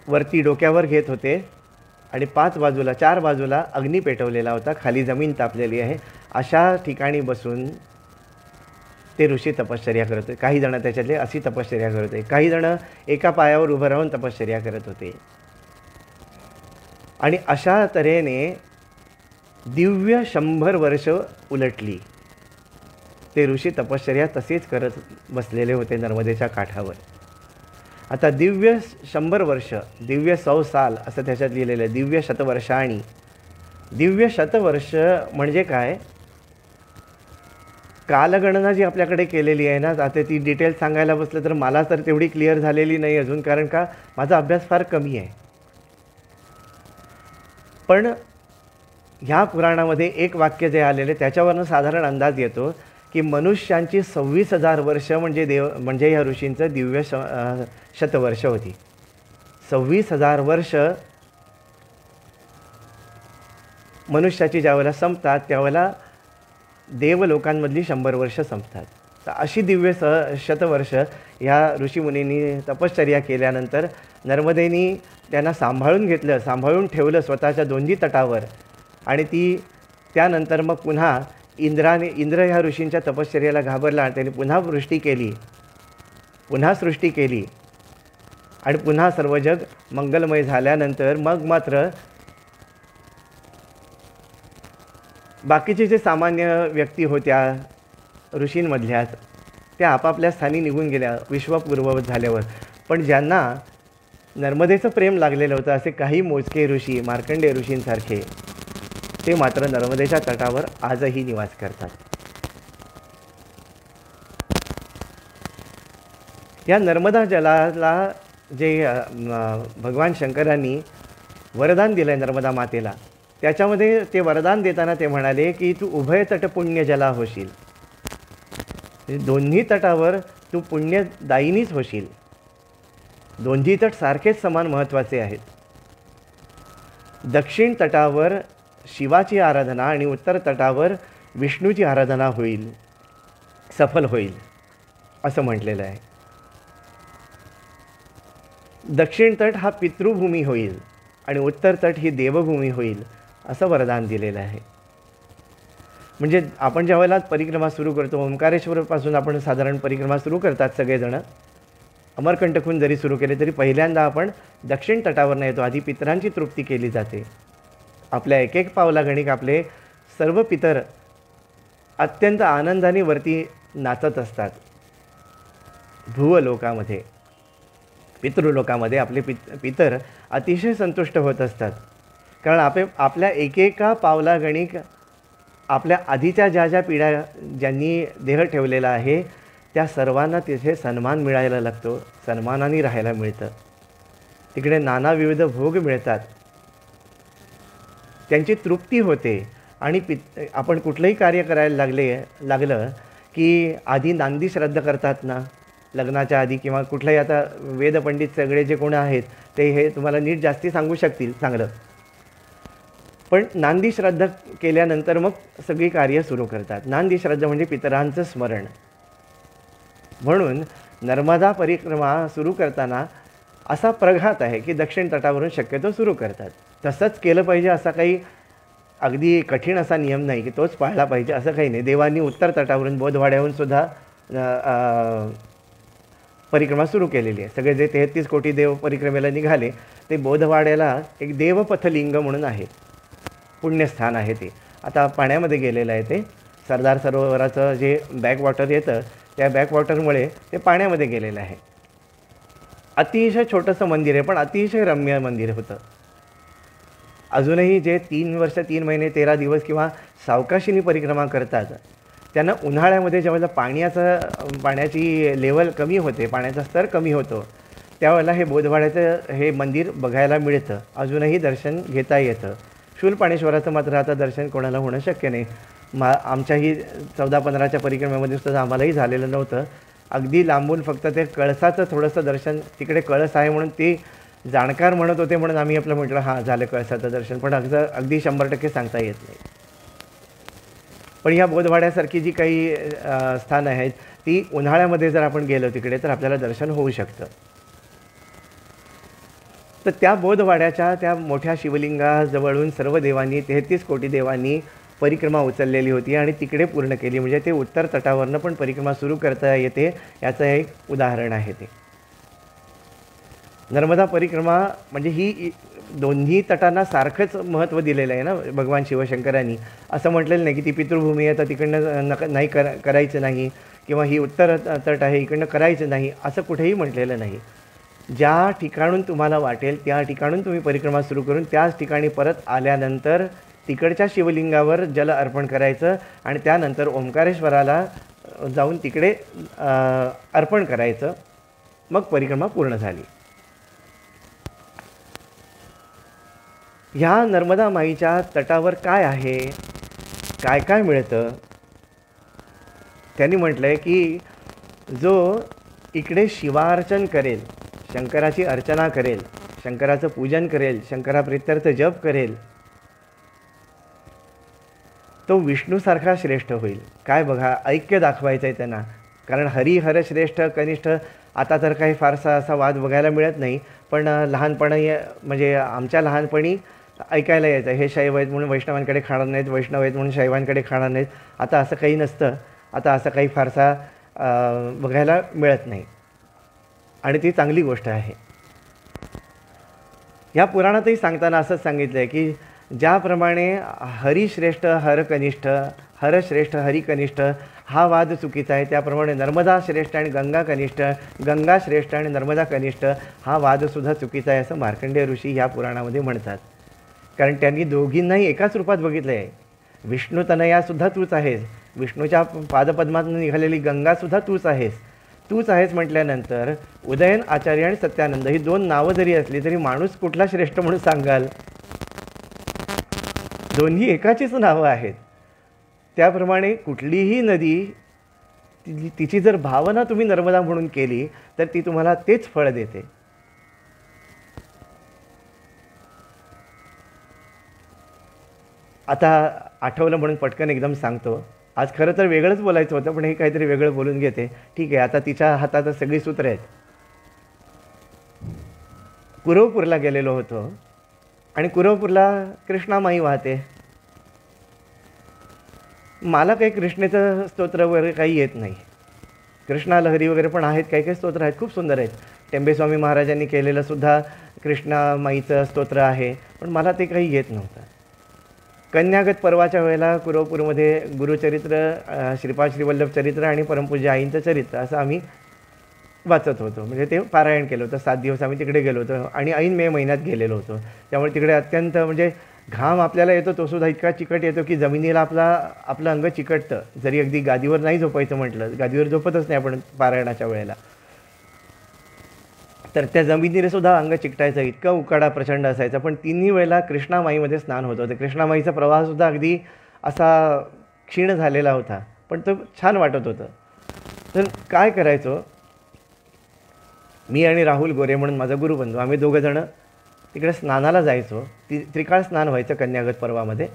वरती डोक्यावर घेत होते आणि 4 बाजूला अग्नी पेटवलेला होता, खाली जमीन तापलेली आहे. अशा ठिकाणी बसून ते ऋषी तपश्चर्या करत होते. काही जण त्याच्यातले अशी तपश्चर्या करत होते, काही जण एका पायावर उभं राहून तपश्चर्या करत होते. आणि अशा तऱ्हेने दिव्य 100 वर्ष उलटली. ते ऋषी तपश्चर्या तसेच करत बसलेले होते नर्मदेच्या काठावर. आता दिव्य 100 वर्ष, दिव्य 100 साल असं त्याच्यात लिहिलेलं आहे. दिव्य शतवर्षाणी. दिव्य शतवर्ष म्हणजे काय? कालगणना जी आपल्याकडे केलेली आहे ना, आता ती डिटेल सांगायला बसलं तर मला तर तेवढी क्लिअर झालेली नाही अजून, कारण का माझा अभ्यास फार कमी आहे. पण ह्या पुराणामध्ये एक वाक्य जे आलेले त्याच्यावरनं साधारण अंदाज येतो की मनुष्यांची 26,000 वर्ष म्हणजे ह्या ऋषींचं दिव्य शतवर्ष होती. 26,000 वर्ष मनुष्याची ज्यावेळेला संपतात त्यावेळेला देवलोकांमधली 100 वर्ष संपतात. तर अशी दिव्य शतवर्ष ह्या ऋषीमुनींनी तपश्चर्या केल्यानंतर नर्मदेनी त्यांना सांभाळून घेतलं, सांभाळून ठेवलं स्वतःच्या दोन्ही तटावर. आणि त्यानंतर मग पुन्हा इंद्र ह्या ऋषींच्या तपश्चर्याला घाबरला आणि त्यांनी पुन्हा सृष्टी केली आणि पुन्हा सर्व जग मंगलमय झाल्यानंतर मग मात्र बाकीचे जे सामान्य व्यक्ती होत्या ऋषींमधल्याच त्या आपापल्या स्थानी निघून गेल्या विश्वपूर्ववत झाल्यावर. पण ज्यांना नर्मदेचं प्रेम लागलेलं होतं असे काही मोजके ऋषी, मार्कंडेय ऋषींसारखे, ते मात्र नर्मदेच्या तटावर आजही निवास करतात. या नर्मदा जलाला जे भगवान शंकरांनी वरदान दिलं आहे नर्मदा मातेला, त्याच्यामध्ये ते वरदान देताना ते म्हणाले की तू उभय तट पुण्य जला होशील. दोन्ही तटावर तू पुण्यदायिनीच होशील. दोन्ही तट सारखेच समान महत्त्वाचे आहेत. दक्षिण तटावर शिवाची आराधना आणि उत्तर तटावर विष्णूची आराधना होईल, सफल होईल असं म्हटलेलं आहे. दक्षिण तट हा पितृभूमी होईल आणि उत्तर तट ही देवभूमी होईल असं वरदान दिलेलं आहे. म्हणजे आपण ज्या वेळेला परिक्रमा सुरू करतो, ओंकारेश्वरपासून आपण साधारण परिक्रमा सुरू करतात सगळेजण. अमरकंटकहून जरी सुरू केले तरी पहिल्यांदा आपण दक्षिण तटावरनं येतो. आधी पितरांची तृप्ती केली जाते. आपल्या एक पावलागणिक आपले सर्व पितर अत्यंत आनंदाने वरती नाचत असतात. भुवलोकामध्ये, पितृलोकामध्ये आपले पितर अतिशय संतुष्ट होत असतात. कारण आपल्या एकेका पावलागणिक आपल्या आधीच्या ज्या पिढ्या ज्यांनी देह ठेवलेला आहे त्या सर्वांना तिथे सन्मान मिळायला लागतो, सन्मानाने राहायला मिळतं. तिकडे नाना विविध भोग मिळतात, त्यांची तृप्ती होते. आणि आपण कुठलंही कार्य करायला लागलं की आधी नांदी श्राद्ध करतात ना लग्नाच्या आधी, किंवा कुठलंही आता वेदपंडित सगळे जे कोण आहेत ते हे तुम्हाला नीट जास्ती सांगू शकतील चांगलं. पण नांदी श्राद्ध केल्यानंतर मग सगळी कार्य सुरू करतात. नांदी श्राद्ध म्हणजे पितरांचं स्मरण. म्हणून नर्मदा परिक्रमा सुरू करताना असा प्रघात आहे की दक्षिण तटावरून शक्यतो सुरू करतात. तसंच केलं पाहिजे असा काही अगदी कठीण असा नियम नाही की तोच पाळला पाहिजे असं काही नाही. देवांनी उत्तर तटावरून बोधवाड्याहून सुद्धा परिक्रमा सुरू केलेली आहे. सगळे जे 33 कोटी देव परिक्रमेला निघाले ते बोधवाड्याला एक देवपथलिंग म्हणून आहे, पुण्यस्थान आहे ते. आता पाण्यामध्ये गेलेलं आहे ते. सरदार सरोवराचं जे बॅकवॉटर येतं त्या बॅकवॉटरमुळे ते पाण्यामध्ये गेलेलं आहे. अतिशय छोटंसं मंदिर आहे पण अतिशय रम्य मंदिर होतं. अजूनही जे 3 वर्ष 3 महिने 13 दिवस किंवा सावकाशीनी परिक्रमा करतात त्यांना उन्हाळ्यामध्ये ज्यावेळेला पाण्याची लेवल कमी होते, पाण्याचा स्तर कमी होतो, त्यावेळेला हे बोधवाड्याचं हे मंदिर बघायला मिळतं, अजूनही दर्शन घेता येतं. शूलपाणेश्वराचं मात्र आता दर्शन कोणाला होणं शक्य नाही. आमच्याही 14-15च्या परिक्रमेमध्ये सुद्धा आम्हालाही झालेलं नव्हतं. अगदी लांबून फक्त ते कळसाचं थोडंसं दर्शन, तिकडे कळस आहे म्हणून ते जाणकार म्हणत होते म्हणून आम्ही आपलं म्हटलं हां झालं कळसाचं दर्शन, पण अगदी 100% सांगता येत नाही. पण ह्या बोधवाड्यासारखी जी काही स्थानं आहेत ती उन्हाळ्यामध्ये जर आपण गेलो तिकडे तर आपल्याला दर्शन होऊ शकतं. तर त्या बोधवाड्याच्या त्या मोठ्या शिवलिंगाजवळून सर्व देवांनी 33 कोटी देवांनी परिक्रमा उचललेली होती आणि तिकडे पूर्ण केली. म्हणजे ते उत्तर तटावरनं पण परिक्रमा सुरू करता येते, याचं एक उदाहरण आहे ते. नर्मदा परिक्रमा म्हणजे ही दोन्ही तटांना सारखंच महत्त्व दिलेलं आहे ना भगवान शिवशंकरांनी. असं म्हटलेलं नाही की ती पितृभूमी आहे तर तिकडनं नाही करायचं नाही, किंवा ही उत्तर तट आहे इकडनं करायचं नाही, असं कुठेही म्हटलेलं नाही. ज्या ठिकाणून तुम्हाला वाटेल त्या ठिकाणून तुम्ही परिक्रमा सुरू करून त्याच ठिकाणी परत आल्यानंतर तिकडच्या शिवलिंगावर जल अर्पण करायचं आणि त्यानंतर ओंकारेश्वराला जाऊन तिकडे अर्पण करायचं, मग परिक्रमा पूर्ण झाली. ह्या नर्मदा माईच्या तटावर काय आहे, काय काय मिळतं, त्यांनी म्हटलं आहे की जो इकडे शिवार्चन करेल, शंकराची अर्चना करेल, शंकराचं पूजन करेल, शंकराप्रित्यर्थ जप करेल, तो विष्णूसारखा श्रेष्ठ होईल. काय बघा, ऐक्य दाखवायचं आहे त्यांना. कारण हरिहर श्रेष्ठ कनिष्ठ आता तर काही फारसा असा वाद बघायला मिळत नाही, पण लहानपणी म्हणजे आमच्या लहानपणी ऐकायला यायचं हे शैव आहेत म्हणून वैष्णवांकडे खाणार नाहीत, वैष्णव आहेत म्हणून शैवांकडे खाणार नाहीत. आता असं काही नसतं, आता असं काही फारसा बघायला मिळत नाही आणि ती चांगली गोष्ट आहे. या पुराणातही सांगताना असंच सांगितलं आहे की ज्याप्रमाणे हरिश्रेष्ठ हरकनिष्ठ, हरश्रेष्ठ हरिकनिष्ठ हा वाद चुकीचा आहे, त्याप्रमाणे नर्मदा श्रेष्ठ आणि गंगा कनिष्ठ, गंगा श्रेष्ठ आणि नर्मदा कनिष्ठ हा वादसुद्धा चुकीचा आहे असं मार्कंडेय ऋषी या पुराणामध्ये म्हणतात. कारण त्यांनी दोघींनाही एकाच रूपात बघितलं आहे. विष्णू तनयासुद्धा तूच आहेस, विष्णूच्या पादपद्मातून निघालेली गंगासुद्धा तूच आहेस. तूच आहेस म्हटल्यानंतर उदयन आचार्य आणि सत्यानंद ही दोन नावं जरी असली तरी माणूस कुठला श्रेष्ठ म्हणून सांगाल? दोन्ही एकाचीच नावं आहेत. त्याप्रमाणे कुठलीही नदी तिची जर भावना तुम्ही नर्मदा म्हणून केली तर ती तुम्हाला तेच फळ देते. आता आठवलं म्हणून पटकन एकदम सांगतो. आज खरं तर वेगळंच बोलायचं होतं पण हे काहीतरी वेगळं बोलून घेते. ठीक आहे, आता तिच्या हातात सगळी सूत्र आहेत. कुरवपूरला गेलेलो होतो आणि कुरवपूरला कृष्णामाई वाहते. मला काही कृष्णेचं स्तोत्र वगैरे काही येत नाही. कृष्णा लहरी वगैरे पण आहेत, काही काही स्तोत्र आहेत, खूप सुंदर आहेत. टेंबेस्वामी महाराजांनी केलेलं सुद्धा कृष्णामाईचं स्तोत्र आहे, पण मला ते काही येत नव्हतं. कन्यागत पर्वाच्या वेळेला कुरवपूरमध्ये गुरुचरित्र, श्रीपाद श्रीवल्लभ चरित्र आणि परमपूज्य आईंचं चरित्र असं आम्ही वाचत होतो. म्हणजे ते पारायण केलं होतं. 7 दिवस आम्ही तिकडे गेलो होतो आणि ऐन मे महिन्यात गेलेलो होतो. त्यामुळे तिकडे अत्यंत म्हणजे घाम आपल्याला येतो, तो सुद्धा इतका चिकट येतो की जमिनीला आपलं अंग चिकटतं. जरी अगदी गादीवर नाही झोपायचं म्हटलं, गादीवर झोपतच नाही आपण पारायणाच्या वेळेला, तर त्या जमिनीला सुद्धा अंग चिकटायचं, इतका उकाडा प्रचंड असायचा. पण तिन्ही वेळेला कृष्णामाईमध्ये स्नान होत होतं. कृष्णामाईचा प्रवाहसुद्धा अगदी असा क्षीण झालेला होता, पण तो छान वाटत होतं. तर काय करायचो, मी आणि राहुल गोरे म्हणून माझा गुरुबंधू, आम्ही दोघंजणं तिकडे स्नानाला जायचो. त्रिकाळ स्नान व्हायचं कन्यागत पर्वामध्ये.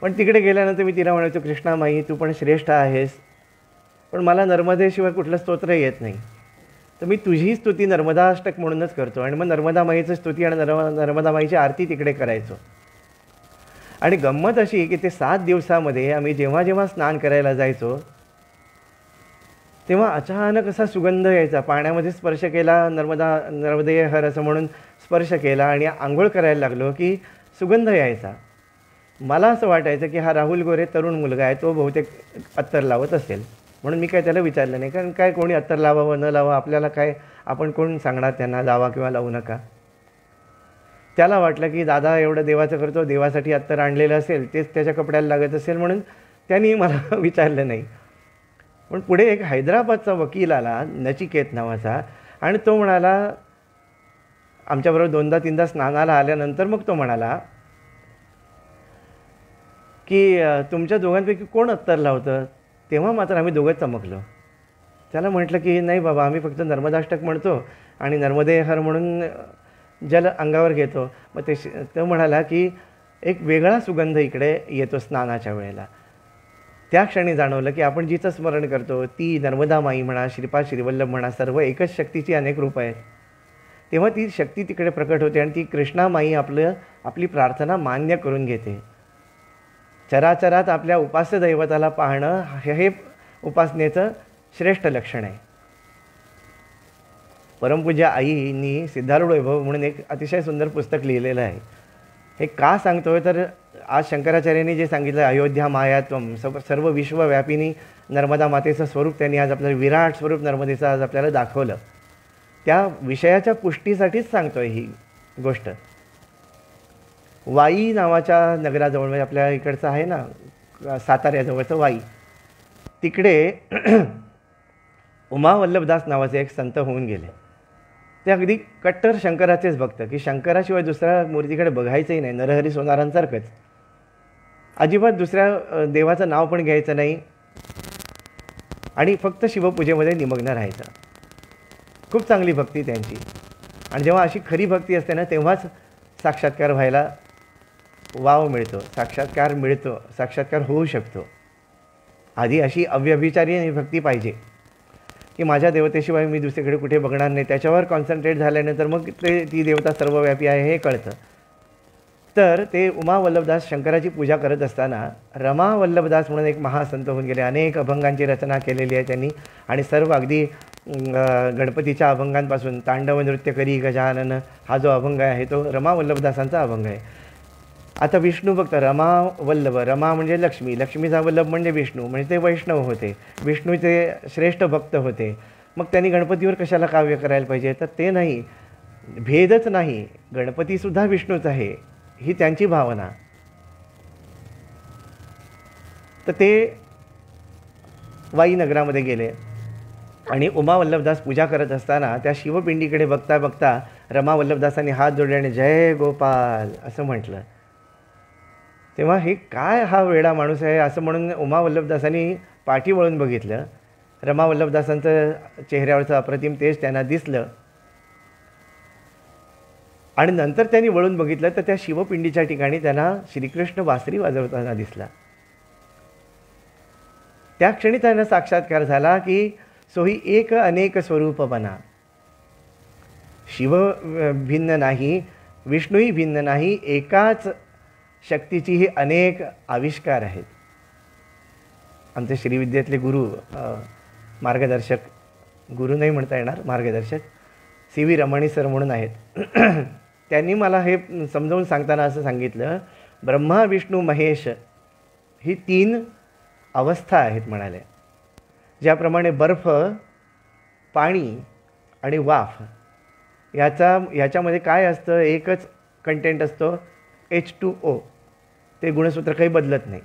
पण तिकडे गेल्यानंतर मी तिला म्हणायचो, कृष्णामाई तू पण श्रेष्ठ आहेस, पण मला नर्मदेशिवाय कुठलं स्तोत्र येत नाही, तर मी तुझी स्तुती नर्मदाष्टक म्हणूनच करतो. आणि मग नर्मदा माईची स्तुती आणि नर्मदा माईची आरती तिकडे करायचो. आणि गंमत अशी की ते 7 दिवसामध्ये आम्ही जेव्हा जेव्हा स्नान करायला जायचो तेव्हा अचानक असा सुगंध यायचा. पाण्यामध्ये स्पर्श केला, नर्मदेय हर असं म्हणून स्पर्श केला आणि आंघोळ करायला लागलो की सुगंध यायचा. मला असं वाटायचं की हा राहुल गोरे तरुण मुलगा आहे, तो बहुतेक अत्तर लावत असेल. म्हणून मी काय त्याला विचारलं नाही, कारण काय कोणी अत्तर लावावं न लावा आपल्याला काय, आपण कोण सांगणार त्यांना लावा किंवा लावू नका. त्याला वाटलं की दादा एवढं देवाचं करतो, देवासाठी अत्तर आणलेलं असेल, तेच त्याच्या कपड्याला लागत असेल, म्हणून त्यांनी मला विचारलं नाही. पण पुढे एक हैदराबादचा वकील आला, नचिकेत नावाचा, आणि तो म्हणाला, आमच्याबरोबर 2दा-3दा स्नानाला आल्यानंतर मग तो म्हणाला की तुमच्या दोघांपैकी कोण अत्तरला होतं? तेव्हा मात्र आम्ही दोघंच चमकलो. त्याला म्हटलं की नाही बाबा, आम्ही फक्त नर्मदाष्टक म्हणतो आणि नर्मदे हर म्हणून जल अंगावर घेतो. मग तो म्हणाला की एक वेगळा सुगंध इकडे येतो स्नानाच्या वेळेला. त्या क्षणी जाणवलं की आपण जिचं स्मरण करतो ती नर्मदा माई म्हणा, श्रीपाद श्रीवल्लभ म्हणा, सर्व एकच शक्तीची अनेक रूपं आहेत. तेव्हा ती शक्ती तिकडे प्रकट होते आणि ती कृष्णामाई आपली प्रार्थना मान्य करून घेते. चराचरात आपल्या उपास्य दैवताला पाहणं हे उपासनेचं श्रेष्ठ लक्षण आहे. परमपूज्य आईंनी सिद्धारूढ वैभव म्हणून एक अतिशय सुंदर पुस्तक लिहिलेलं आहे. हे का सांगतोय तर आज शंकराचार्यांनी जे सांगितलं, अयोध्या मायात्वम, सर्व विश्वव्यापिनी नर्मदा मातेचं स्वरूप त्यांनी आज आपल्याला, विराट स्वरूप नर्मदेचं आज आपल्याला दाखवलं. त्या विषयाच्या पुष्टीसाठीच सांगतोय ही गोष्ट. वाई नावाच्या नगराजवळ, म्हणजे आपल्या इकडचं आहे ना साताऱ्याजवळचं वाई, तिकडे उमा वल्लभदास नावाचे एक संत होऊन गेले. ते अगदी कट्टर शंकराचेच भक्त, की शंकराशिवाय दुसऱ्या मूर्तीकडे बघायचंही नाही, नरहरी सोनारांसारखंच. अजिबात दुसऱ्या देवाचं नाव पण घ्यायचं नाही आणि फक्त शिवपूजेमध्ये निमग्न राहायचं. खूप चांगली भक्ती त्यांची. आणि जेव्हा अशी खरी भक्ती असते ना, तेव्हाच साक्षात्कार व्हायला वाव मिळतो, साक्षात्कार मिळतो, साक्षात्कार होऊ शकतो. आधी अशी अव्यभिचारी भक्ती पाहिजे की माझ्या देवतेशिवाय मी दुसरीकडे कुठे बघणार नाही. त्याच्यावर कॉन्सन्ट्रेट झाल्यानंतर मग ती देवता सर्वव्यापी आहे हे कळतं. तर ते उमा वल्लभदास शंकराची पूजा करत असताना रमा वल्लभदास म्हणून एक महासंत होऊन गेले. अनेक अभंगांची रचना केलेली आहे त्यांनी आणि सर्व अगदी गणपतीच्या अभंगांपासून तांडव नृत्य करी गजानन हा जो अभंग आहे तो रमा वल्लभदासांचा अभंग आहे. आता विष्णू भक्त रमा वल्लभ, रमा म्हणजे लक्ष्मी, लक्ष्मीचा वल्लभ म्हणजे विष्णू, म्हणजे ते वैष्णव होते, विष्णूचे श्रेष्ठ भक्त होते. मग त्यांनी गणपतीवर कशाला काव्य करायला पाहिजे? तर ते नाही, भेदच नाही, गणपतीसुद्धा विष्णूच आहे ही त्यांची भावना. तर ते वाई नगरामध्ये गेले आणि उमा वल्लभदास पूजा करत असताना त्या शिवपिंडीकडे बघता बघता रमा वल्लभदासांनी हात जोडले आणि जय गोपाल असं म्हटलं. तेव्हा हे काय हा वेडा माणूस आहे असं म्हणून उमा वल्लभदासांनी पाठी वळून बघितलं. रमा वल्लभदासांचं चेहऱ्यावरचं अप्रतिम तेज त्यांना दिसलं आणि नंतर त्यांनी वळून बघितलं तर त्या शिवपिंडीच्या ठिकाणी त्यांना श्रीकृष्ण बासरी वाजवताना दिसला. त्या क्षणी त्यांना साक्षात्कार झाला की सोही एक अनेक स्वरूपपणा, शिव भिन्न नाही, विष्णूही भिन्न नाही, एकाच शक्तीचीही अनेक आविष्कार आहेत. आमचे श्रीविद्येतले गुरु, मार्गदर्शक, गुरु नाही म्हणता येणार, मार्गदर्शक CV रमणी सर म्हणून आहेत. त्यांनी मला हे समजावून सांगताना असं सांगितलं, ब्रह्मा विष्णू महेश ही 3 अवस्था आहेत म्हणाले. ज्याप्रमाणे बर्फ, पाणी आणि वाफ याच्यामध्ये काय असतं, एकच कंटेंट असतो H2O, ते गुणसूत्र काही बदलत नाही.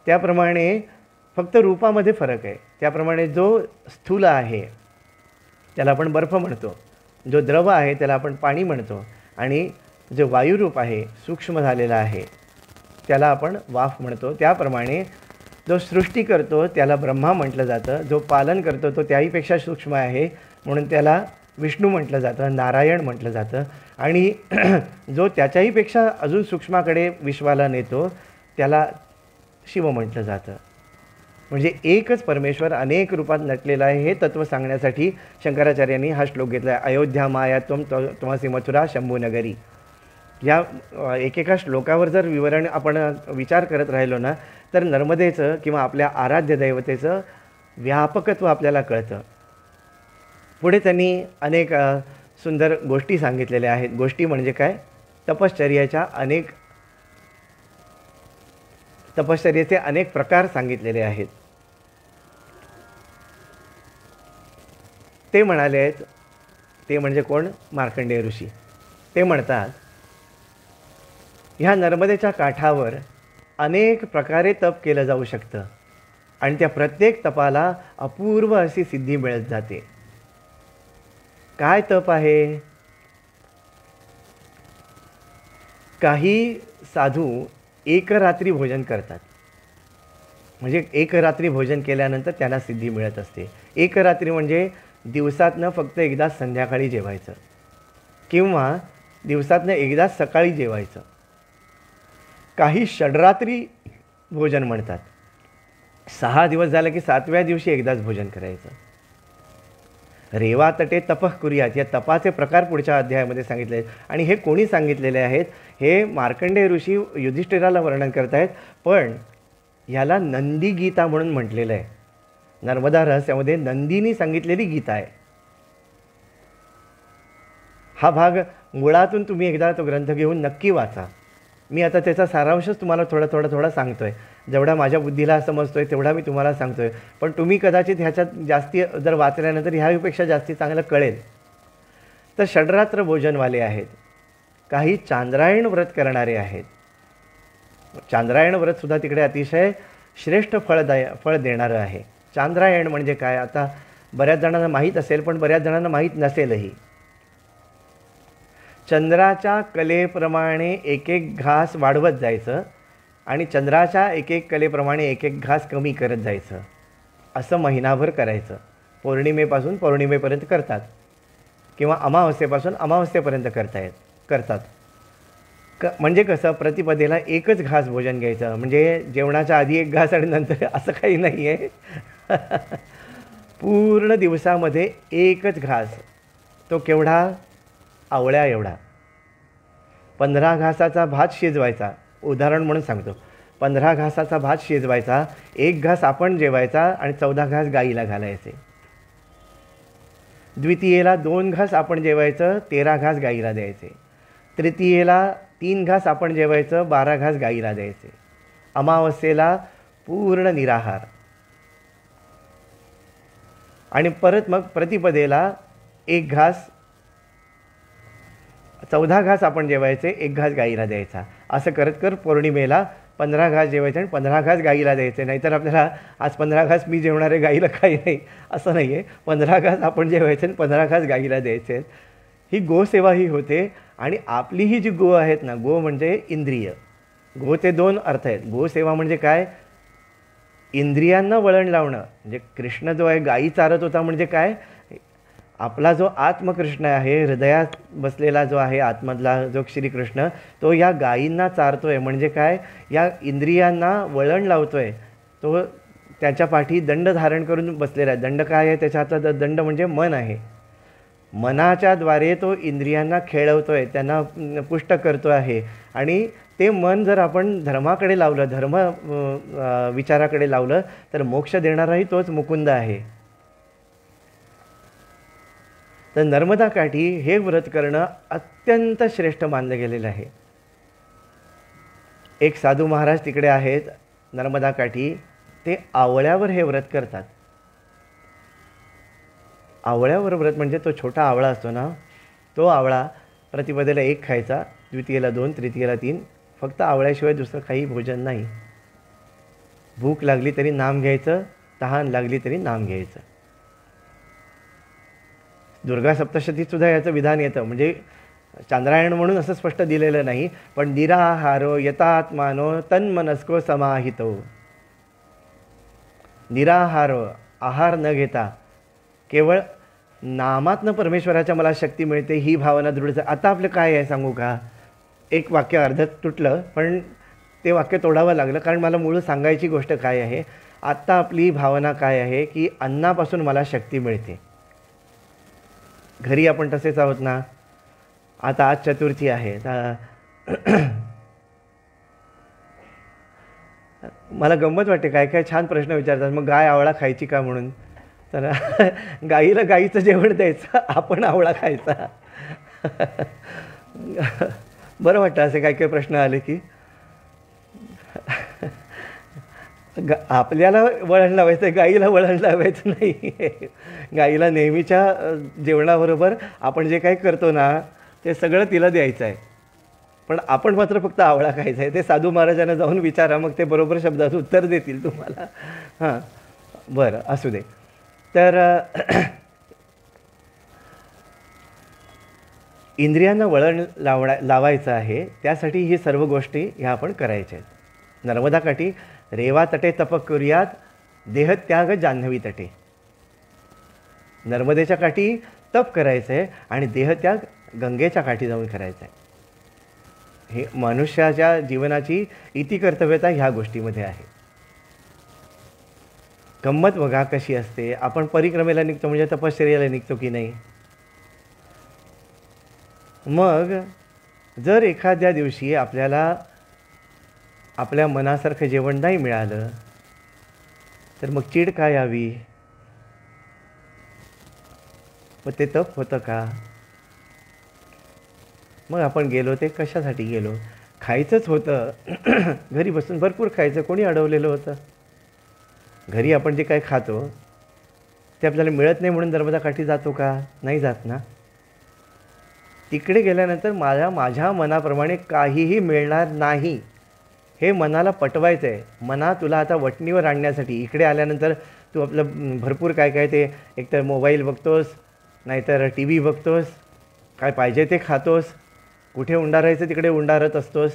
त्याप्रमाणे फक्त रूपामध्ये फरक आहे. त्याप्रमाणे जो स्थूल आहे त्याला आपण बर्फ म्हणतो, जो द्रव आहे त्याला आपण पाणी म्हणतो आणि जो वायुरूप आहे, सूक्ष्म झालेला आहे, त्याला आपण वाफ म्हणतो. त्याप्रमाणे जो सृष्टी करतो त्याला ब्रह्मा म्हटलं जातं, जो पालन करतो तो त्याहीपेक्षा सूक्ष्म आहे म्हणून त्याला विष्णू म्हटलं जातं, नारायण म्हटलं जातं, आणि जो त्याच्याहीपेक्षा अजून सूक्ष्माकडे विश्वाला नेतो त्याला शिव म्हटलं जातं. म्हणजे एकच परमेश्वर अनेक रूपात नटलेला आहे हे तत्त्व सांगण्यासाठी शंकराचार्यांनी हा श्लोक घेतला आहे. अयोध्या माया त्वमसी मथुरा शंभूनगरी. या एकेका श्लोकावर जर विवरण आपण विचार करत राहिलो ना तर नर्मदेचं किंवा आपल्या आराध्य दैवतेचं व्यापकत्व आपल्याला कळतं. पुढे त्यांनी अनेक सुंदर गोष्टी सांगितलेल्या आहेत. गोष्टी म्हणजे काय, तपश्चर्येचे अनेक प्रकार सांगितलेले आहेत. ते म्हणाले आहेत, ते म्हणजे कोण, मार्कंडेय ऋषी. ते म्हणतात ह्या नर्मदेच्या काठावर अनेक प्रकारे तप केलं जाऊ शकतं आणि त्या प्रत्येक तपाला अपूर्व अशी सिद्धी मिळत जाते. काय तप आहे? काही साधू एक रात्री भोजन करतात. म्हणजे एक रात्री भोजन केल्यानंतर त्यांना सिद्धी मिळत असते. एक रात्री म्हणजे दिवसातनं फक्त एकदा संध्याकाळी जेवायचं किंवा दिवसातनं एकदा सकाळी जेवायचं. काही षडरात्री भोजन म्हणतात. 6 दिवस झाले की 7व्या दिवशी एकदाच भोजन करायचं. रेवा तटे तपः कुर्यात या तपाचे प्रकार पुढच्या अध्यायामध्ये सांगितले आहेत. आणि हे कोणी सांगितलेले आहेत? हे मार्कंडेय ऋषी युधिष्ठिराला वर्णन करत आहेत. पण ह्याला नंदी गीता म्हणून म्हटलेलं आहे. नर्मदा रहस्यामध्ये नंदीनी सांगितलेली गीता आहे. हा भाग मुळातून तुम्ही एकदा तो ग्रंथ घेऊन नक्की वाचा. मी आता त्याचा सारांशच तुम्हाला थोडा सांगतोय. जेवढा माझ्या बुद्धीला समजतोय तेवढा मी तुम्हाला सांगतोय. पण तुम्ही कदाचित ह्याच्यात जास्ती जर वाचल्यानंतर ह्यापेक्षा जास्ती चांगलं कळेल. तर षडरात्र भोजनवाले आहेत. काही चांद्रायण व्रत करणारे आहेत. चांद्रायण व्रतसुद्धा तिकडे अतिशय श्रेष्ठ फळ देणारं आहे. चांद्रायण म्हणजे काय? आता बऱ्याच जणांना माहीत असेल पण बऱ्याच जणांना माहीत नसेलही. चंद्राच्या कलेप्रमाणे एक एक घास वाढवत जायचं आणि चंद्राच्या एक एक कलेप्रमाणे एक एक घास कमी करत जायचं. असं महिनाभर करायचं. पौर्णिमेपासून पौर्णिमेपर्यंत करतात किंवा अमावस्येपासून अमावस्येपर्यंत करतात. म्हणजे कसं? प्रतिपदेला एकच घास भोजन घ्यायचं. म्हणजे जेवणाच्या आधी एक घास आणि नंतर असं काही नाही आहे. पूर्ण दिवसामध्ये एकच घास. तो केवढा? आवळ्या एवढा. 15 घासाचा भात शिजवायचा. उदाहरण म्हणून सांगतो. 15 घासाचा भात शिजवायचा. एक घास आपण जेवायचा आणि 14 घास गाईला घालायचे. द्वितीयेला 2 घास आपण जेवायचं, 13 घास गाईला द्यायचे. तृतीयेला 3 घास आपण जेवायचं, 12 घास गाईला द्यायचे. अमावस्येला पूर्ण निराहार. आणि परत मग प्रतिपदेला 1 घास, 14 घास आपण जेवायचे, 1 घास गाईला द्यायचा. असं करत पौर्णिमेला 15 घास जेवायचे आणि 15 घास गाईला द्यायचे. नाहीतर आपल्याला आज 15 घास मी जेवणारे गाईला काही नाही असं नाही आहे. 15 घास आपण जेवायचे आणि 15 घास गाईला द्यायचे. ही गोसेवा ही होते. आणि आपली ही जी गो आहेत ना, गो म्हणजे इंद्रिय. गोचे 2 अर्थ आहेत. गोसेवा म्हणजे काय? इंद्रियांना वळण लावणं. म्हणजे कृष्ण जो आहे गायी चारत होता म्हणजे काय? आपला जो आत्मकृष्ण आहे, हृदयात बसलेला जो आहे आत्मधला जो श्रीकृष्ण, तो या गायींना चारतोय. म्हणजे काय? या इंद्रियांना वळण लावतोय. तो त्याच्या पाठी दंड धारण करून बसलेला आहे. दंड काय आहे? त्याच्या हातात दंड म्हणजे मन आहे. मनाच्या द्वारे तो इंद्रियांना खेळवतोय, त्यांना पुष्ट करतो आहे. आणि ते मन जर आपण धर्माकडे लावलं, धर्म विचाराकडे लावलं तर मोक्ष देणाराही तोच मुकुंद आहे. तर नर्मदा काठी हे व्रत करणं अत्यंत श्रेष्ठ मानलं गेलेलं आहे. एक साधू महाराज तिकडे आहेत नर्मदा काठी. ते आवळ्यावर हे व्रत करतात. आवळ्यावर व्रत म्हणजे तो छोटा आवळा असतो ना, तो आवळा प्रतिपदेला 1 खायचा, द्वितीयेला 2, तृतीयेला 3. फक्त आवळ्याशिवाय दुसरं काही भोजन नाही. भूक लागली तरी नाम घ्यायचं, तहान लागली तरी नाम घ्यायचं. दुर्गा सप्तशतीतसुद्धा याचं विधान येतं. म्हणजे चांद्रायण म्हणून असं स्पष्ट दिलेलं नाही, पण निराहारो यतात्मानो तन्मनस्को समाहितो. निराहारो, आहार न घेता केवळ नामातनं परमेश्वराच्या मला शक्ती मिळते ही भावना दृढ. आता आपलं काय आहे सांगू का? एक वाक्य अर्धत तुटलं पण ते वाक्य तोडावं लागलं, कारण मला मूळ सांगायची गोष्ट काय आहे. आत्ता आपली भावना काय आहे की अन्नापासून मला शक्ती मिळते. घरी आपण तसेच आहोत ना. आता आज चतुर्थी आहे. मला गंमत वाटते, काय काय छान प्रश्न विचारतात. मग गाय आवळा खायची का म्हणून. तर गाईला गाईचं जेवण द्यायचं, आपण आवळा खायचा. बरं वाटतं असे काही काही प्रश्न आले की. आपल्याला वळण लावायचं, गाईला वळण लावायचं नाही. गाईला नेहमीच्या जेवणाबरोबर आपण जे काही करतो ना ते सगळं तिला द्यायचं आहे. पण आपण मात्र फक्त आवळा खायचा आहे. ते साधू महाराजांना जाऊन विचारा, मग ते बरोबर शब्दात उत्तर देतील तुम्हाला. हां, बरं, असू दे. तर इंद्रियांना वळण लावायचं आहे, त्यासाठी ही सर्व गोष्टी ह्या आपण करायच्या आहेत. नर्मदा काठी रेवा तटे तप करूयात, देहत्याग जान्हवी तटे. नर्मदेच्या काठी तप करायचं आहे आणि देहत्याग गंगेच्या काठी जाऊन करायचं आहे. हे मनुष्याच्या जीवनाची इतिकर्तव्यता ह्या गोष्टीमध्ये आहे. गंमत बघा कशी असते. आपण परिक्रमेला निघतो म्हणजे तपश्चर्याला निघतो की नाही. मग जर एखाद्या दिवशी आपल्याला आपल्या मनासारखं जेवण नाही मिळालं तर मग चीड का यावी. मग ते तप होतं का. मग आपण गेलो ते कशासाठी गेलो. खायचंच होतं. घरी बसून भरपूर खायचं, कोणी अडवलेलं होतं. घरी आपण जे काय खातो ते आपल्याला मिळत नाही म्हणून नर्मदा काठी जातो का. नाही जात ना. तिकडे गेल्यानंतर माझ्या मनाप्रमाणे काहीही मिळणार नाही हे मनाला पटवायचं आहे. मना तुला आता वटणीवर आणण्यासाठी इकडे आल्यानंतर तू आपलं भरपूर काय काय ते एकतर मोबाईल बघतोस, नाहीतर टी व्ही बघतोस, काय पाहिजे ते खातोस, कुठे उंडारायचं तिकडे उंडारत असतोस.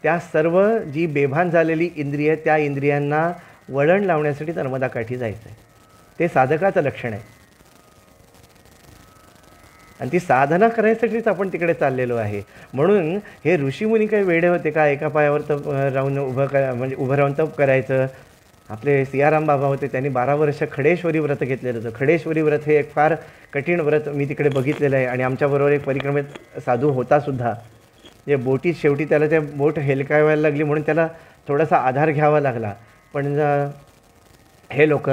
त्या सर्व जी बेभान झालेली इंद्रिय, त्या इंद्रियांना वळण लावण्यासाठी नर्मदा काठी जायचं आहे. ते साधकाचं लक्षण आहे. आणि ती साधना करायसाठीच आपण तिकडे चाललेलो आहे. म्हणून हे ऋषीमुनी काही वेडे होते का एका पायावर तप राहून उभं राहून तप करायचं. आपले सियाराम बाबा होते, त्यांनी 12 वर्ष खडेश्वरी व्रत घेतलेलं होतं. खडेश्वरी व्रत हे एक फार कठीण व्रत मी तिकडे बघितलेलं आहे. आणि आमच्याबरोबर एक परिक्रमेत साधू होता सुद्धा. जे बोटीत शेवटी त्याला त्या बोट हेलकावायला लागली म्हणून त्याला थोडासा आधार घ्यावा लागला. पण हे लोक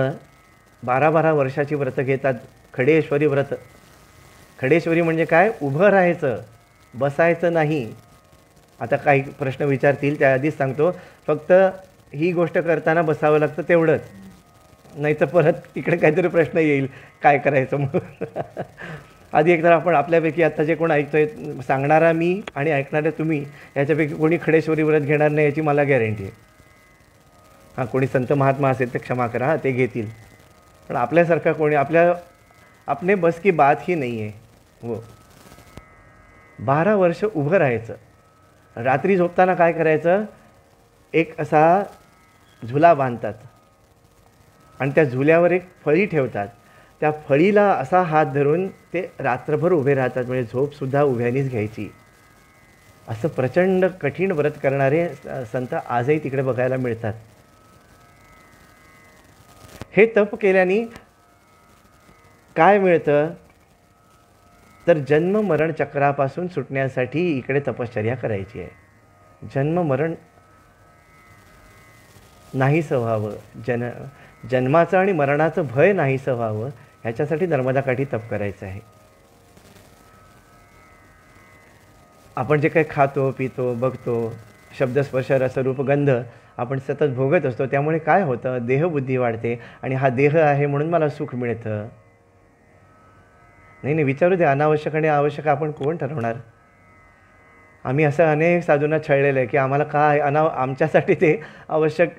12-12 वर्षाची व्रतं घेतात. खडेश्वरी व्रत. खडेश्वरी म्हणजे काय. उभं राहायचं, बसायचं नाही. आता काही प्रश्न विचारतील त्याआधीच सांगतो, फक्त ही गोष्ट करताना बसावं लागतं तेवढंच. नाही तर परत तिकडे काहीतरी प्रश्न येईल काय करायचं म्हणून. आधी एकदा आपण आपल्यापैकी आत्ता जे कोण ऐकतोय, सांगणारा मी आणि ऐकणारे तुम्ही, याच्यापैकी कोणी खडेश्वरी व्रत घेणार नाही याची मला गॅरंटी आहे. हां, कोणी संत महात्मा असेल तर क्षमा करा, हां, ते घेतील. पण आपल्यासारखा कोणी आपले बस की बात ही नाही आहे. हो, 12 वर्ष उभं राहायचं. रात्री झोपताना काय करायचं, एक असा झुला बांधतात आणि त्या झुल्यावर एक फळी ठेवतात. त्या फळीला असा हात धरून ते रात्रभर उभे राहतात. म्हणजे झोपसुद्धा उभ्यानीच घ्यायची. असं प्रचंड कठीण व्रत करणारे संत आजही तिकडे बघायला मिळतात. हे तप केल्याने काय मिळतं तर जन्म मरण चक्रापासून सुटण्यासाठी इकडे तपश्चर्या करायची आहे. जन्म मरण नाहीसं व्हावं, जन्माचं आणि मरणाचं भय नाहीसं व्हावं, ह्याच्यासाठी नर्मदा काठी तप करायचं आहे. आपण जे काही खातो पितो बघतो, शब्द स्पर्श रस रूप गंध आपण सतत भोगत असतो. त्यामुळे काय होतं, देहबुद्धी वाढते आणि हा देह आहे म्हणून मला सुख मिळतं. नाही, विचारू दे. अनावश्यक आणि आवश्यक आपण कोण ठरवणार. आम्ही असं अनेक साधूंना छळलेलं आहे की आम्हाला काय आमच्यासाठी ते आवश्यक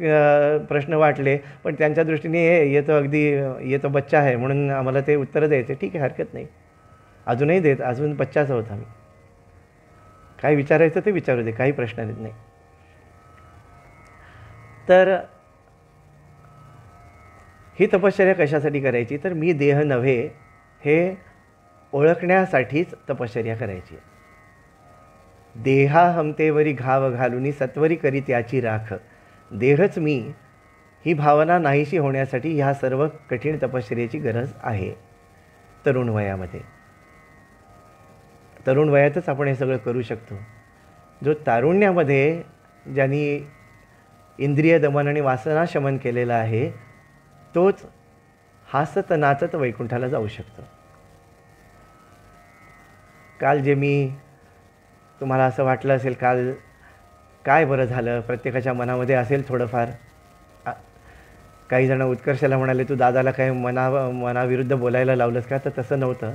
प्रश्न वाटले, पण त्यांच्या दृष्टीने ये तो बच्चा आहे म्हणून आम्हाला ते उत्तरं द्यायचे. ठीक आहे, हरकत नाही. अजूनही देत, अजून बच्चाच आहोत आम्ही. काय विचारायचं ते विचारू दे, काही प्रश्न नाही. तर ही तपश्चर्या कशासाठी करायची तर मी देह नव्हे हे ओळखण्यासाठीच तपश्चर्या करायची. देहा हमतेवरी घाव घालुनी सत्वरी करी त्याची राख. देहच मी ही भावना नाहीशी होण्यासाठी ह्या सर्व कठीण तपश्चर्याची गरज आहे. तरुण वयामध्ये, तरुण वयातच आपण हे सगळं करू शकतो. जो तारुण्यामध्ये ज्यांनी इंद्रिय दमन आणि वासना शमन केलेला आहे तोच हासत नाचत वैकुंठाला जाऊ शकतो. काल जे मी तुम्हाला असं वाटलं असेल, काल काय बरं झालं, प्रत्येकाच्या मनामध्ये असेल थोडंफार. काही जण उत्कर्षाला म्हणाले, तू दादाला काय मनाविरुद्ध बोलायला लावलंस का. तर तसं नव्हतं.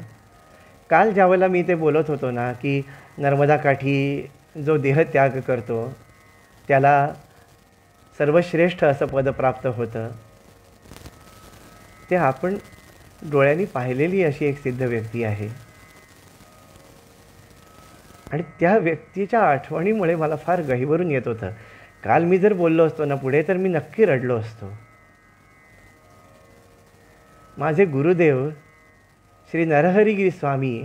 काल ज्यावेळेला मी ते बोलत होतो ना की नर्मदा काठी जो देहत्याग करतो त्याला सर्वश्रेष्ठ असं पद प्राप्त होतं. ते आपण डोळ्यांनी पाहिलेली अशी एक सिद्ध व्यक्ती आहे. आणि त्या व्यक्तीच्या आठवणीमुळे मला फार गहिवरून येत होतं. काल मी जर बोललो असतो ना पुढे तर मी नक्की रडलो असतो. माझे गुरुदेव श्री नरहरिगिरी स्वामी,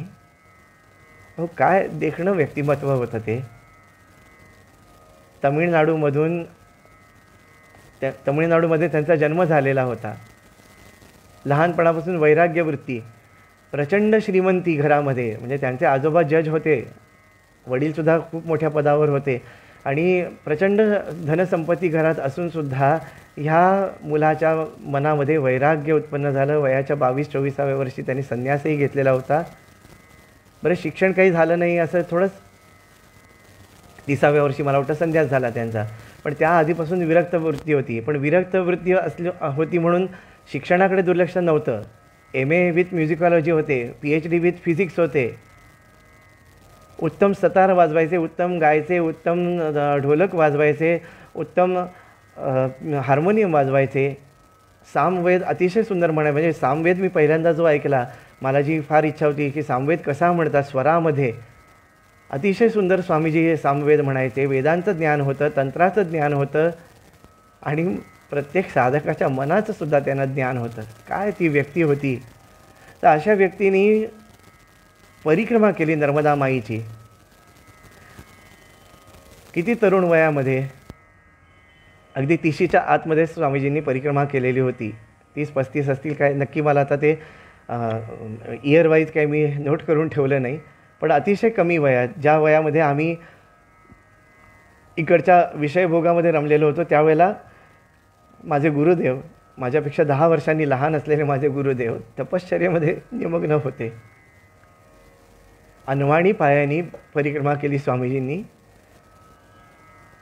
हो काय देखणं व्यक्तिमत्व होतं ते. तमिळनाडूमध्ये त्यांचा जन्म झालेला होता. लहानपणापासून वैराग्य वृत्ती, प्रचंड श्रीमंती घरामध्ये, म्हणजे त्यांचे आजोबा जज होते, वडीलसुद्धा खूप मोठ्या पदावर होते आणि प्रचंड धनसंपत्ती घरात असूनसुद्धा ह्या मुलाच्या मनामध्ये वैराग्य उत्पन्न झालं. वयाच्या 22-24व्या वर्षी त्यांनी संन्यासही घेतलेला होता. बरं शिक्षण काही झालं नाही असं थोडंच, 30व्या वर्षी मला वाटतं संन्यास झाला त्यांचा. पण त्या आधीपासून विरक्त वृत्ती होती. पण विरक्त वृत्ती होती म्हणून शिक्षणाकडे दुर्लक्ष नव्हतं. MA विथ म्युझिकॉलॉजी होते, PhD विथ फिजिक्स होते. उत्तम सतार वाजवायचे, उत्तम गायचे, उत्तम ढोलक वाजवायचे, उत्तम हार्मोनियम वाजवायचे. सामवेद अतिशय सुंदर म्हणाय, म्हणजे सामवेद मी पहिल्यांदा जो ऐकला, मला जी फार इच्छा होती की सामवेद कसा म्हणतात स्वरामध्ये, अतिशय सुंदर स्वामीजी हे सामवेद म्हणायचे. वेदांचं ज्ञान होतं, तंत्राचं ज्ञान होतं आणि प्रत्येक साधकाच्या मनाचं सुद्धा त्यांना ज्ञान होतं. काय ती व्यक्ती होती. तर अशा व्यक्तींनी परिक्रमा केली नर्मदा माईची. किती तरुण वयामध्ये, अगदी 30च्या आतमध्ये स्वामीजींनी परिक्रमा केलेली होती. 30-35 असतील काय नक्की, मला आता ते इयर वाईज काय मी नोट करून ठेवलं नाही. पण अतिशय कमी वयात, ज्या वयामध्ये आम्ही इकडच्या विषयभोगामध्ये रमलेलो होतो, त्यावेळेला माझे गुरुदेव, माझ्यापेक्षा 10 वर्षांनी लहान असलेले माझे गुरुदेव तपश्चर्येमध्ये निमग्न होते. अनवाणी पायानी परिक्रमा केली स्वामीजींनी.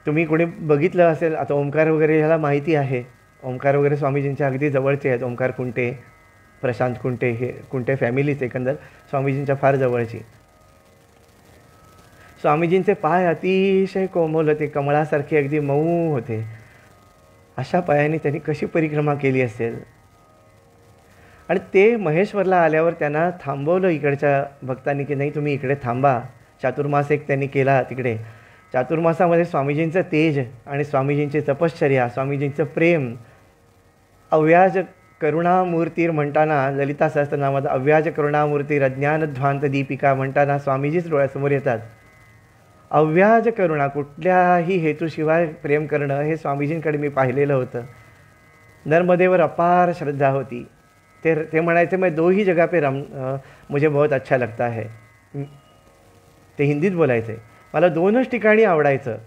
तुम्ही कोणी बघितलं असेल, आता ओंकार वगैरे ह्याला माहिती आहे. ओंकार वगैरे स्वामीजींच्या अगदी जवळचे आहेत. ओंकार कुंटे, प्रशांत कुंटे, हे कुंटे फॅमिलीच एकंदर स्वामीजींच्या फार जवळची. स्वामीजींचे पाय अतिशय कोमल होते, कमळासारखे अगदी मऊ होते. अशा पायाने त्यांनी कशी परिक्रमा केली असेल. आणि ते महेश्वरला आल्यावर त्यांना थांबवलं इकडच्या भक्तांनी की नाही तुम्ही इकडे थांबा. चातुर्मास एक त्यांनी केला तिकडे. चातुर्मासामध्ये स्वामीजींचं तेज आणि स्वामीजींची तपश्चर्या, स्वामीजींचं प्रेम, अव्याज करुणामूर्तीर म्हणताना, ललिता सहस्त्रनामात अव्याज करुणामूर्तीर अज्ञानध्वांत दीपिका म्हणताना स्वामीजीच डोळ्यासमोर येतात. अव्याज करुणा, कुठल्याही हेतूशिवाय प्रेम करणं, हे स्वामीजींकडे मी पाहिलेलं होतं. नर्मदेवर अपार श्रद्धा होती. ते म्हणायचे मैं 2 ही जगह पे मुझे बहुत अच्छा लगता है. ते हिंदीत बोलायचे. मला 2च ठिकाणी आवडायचं.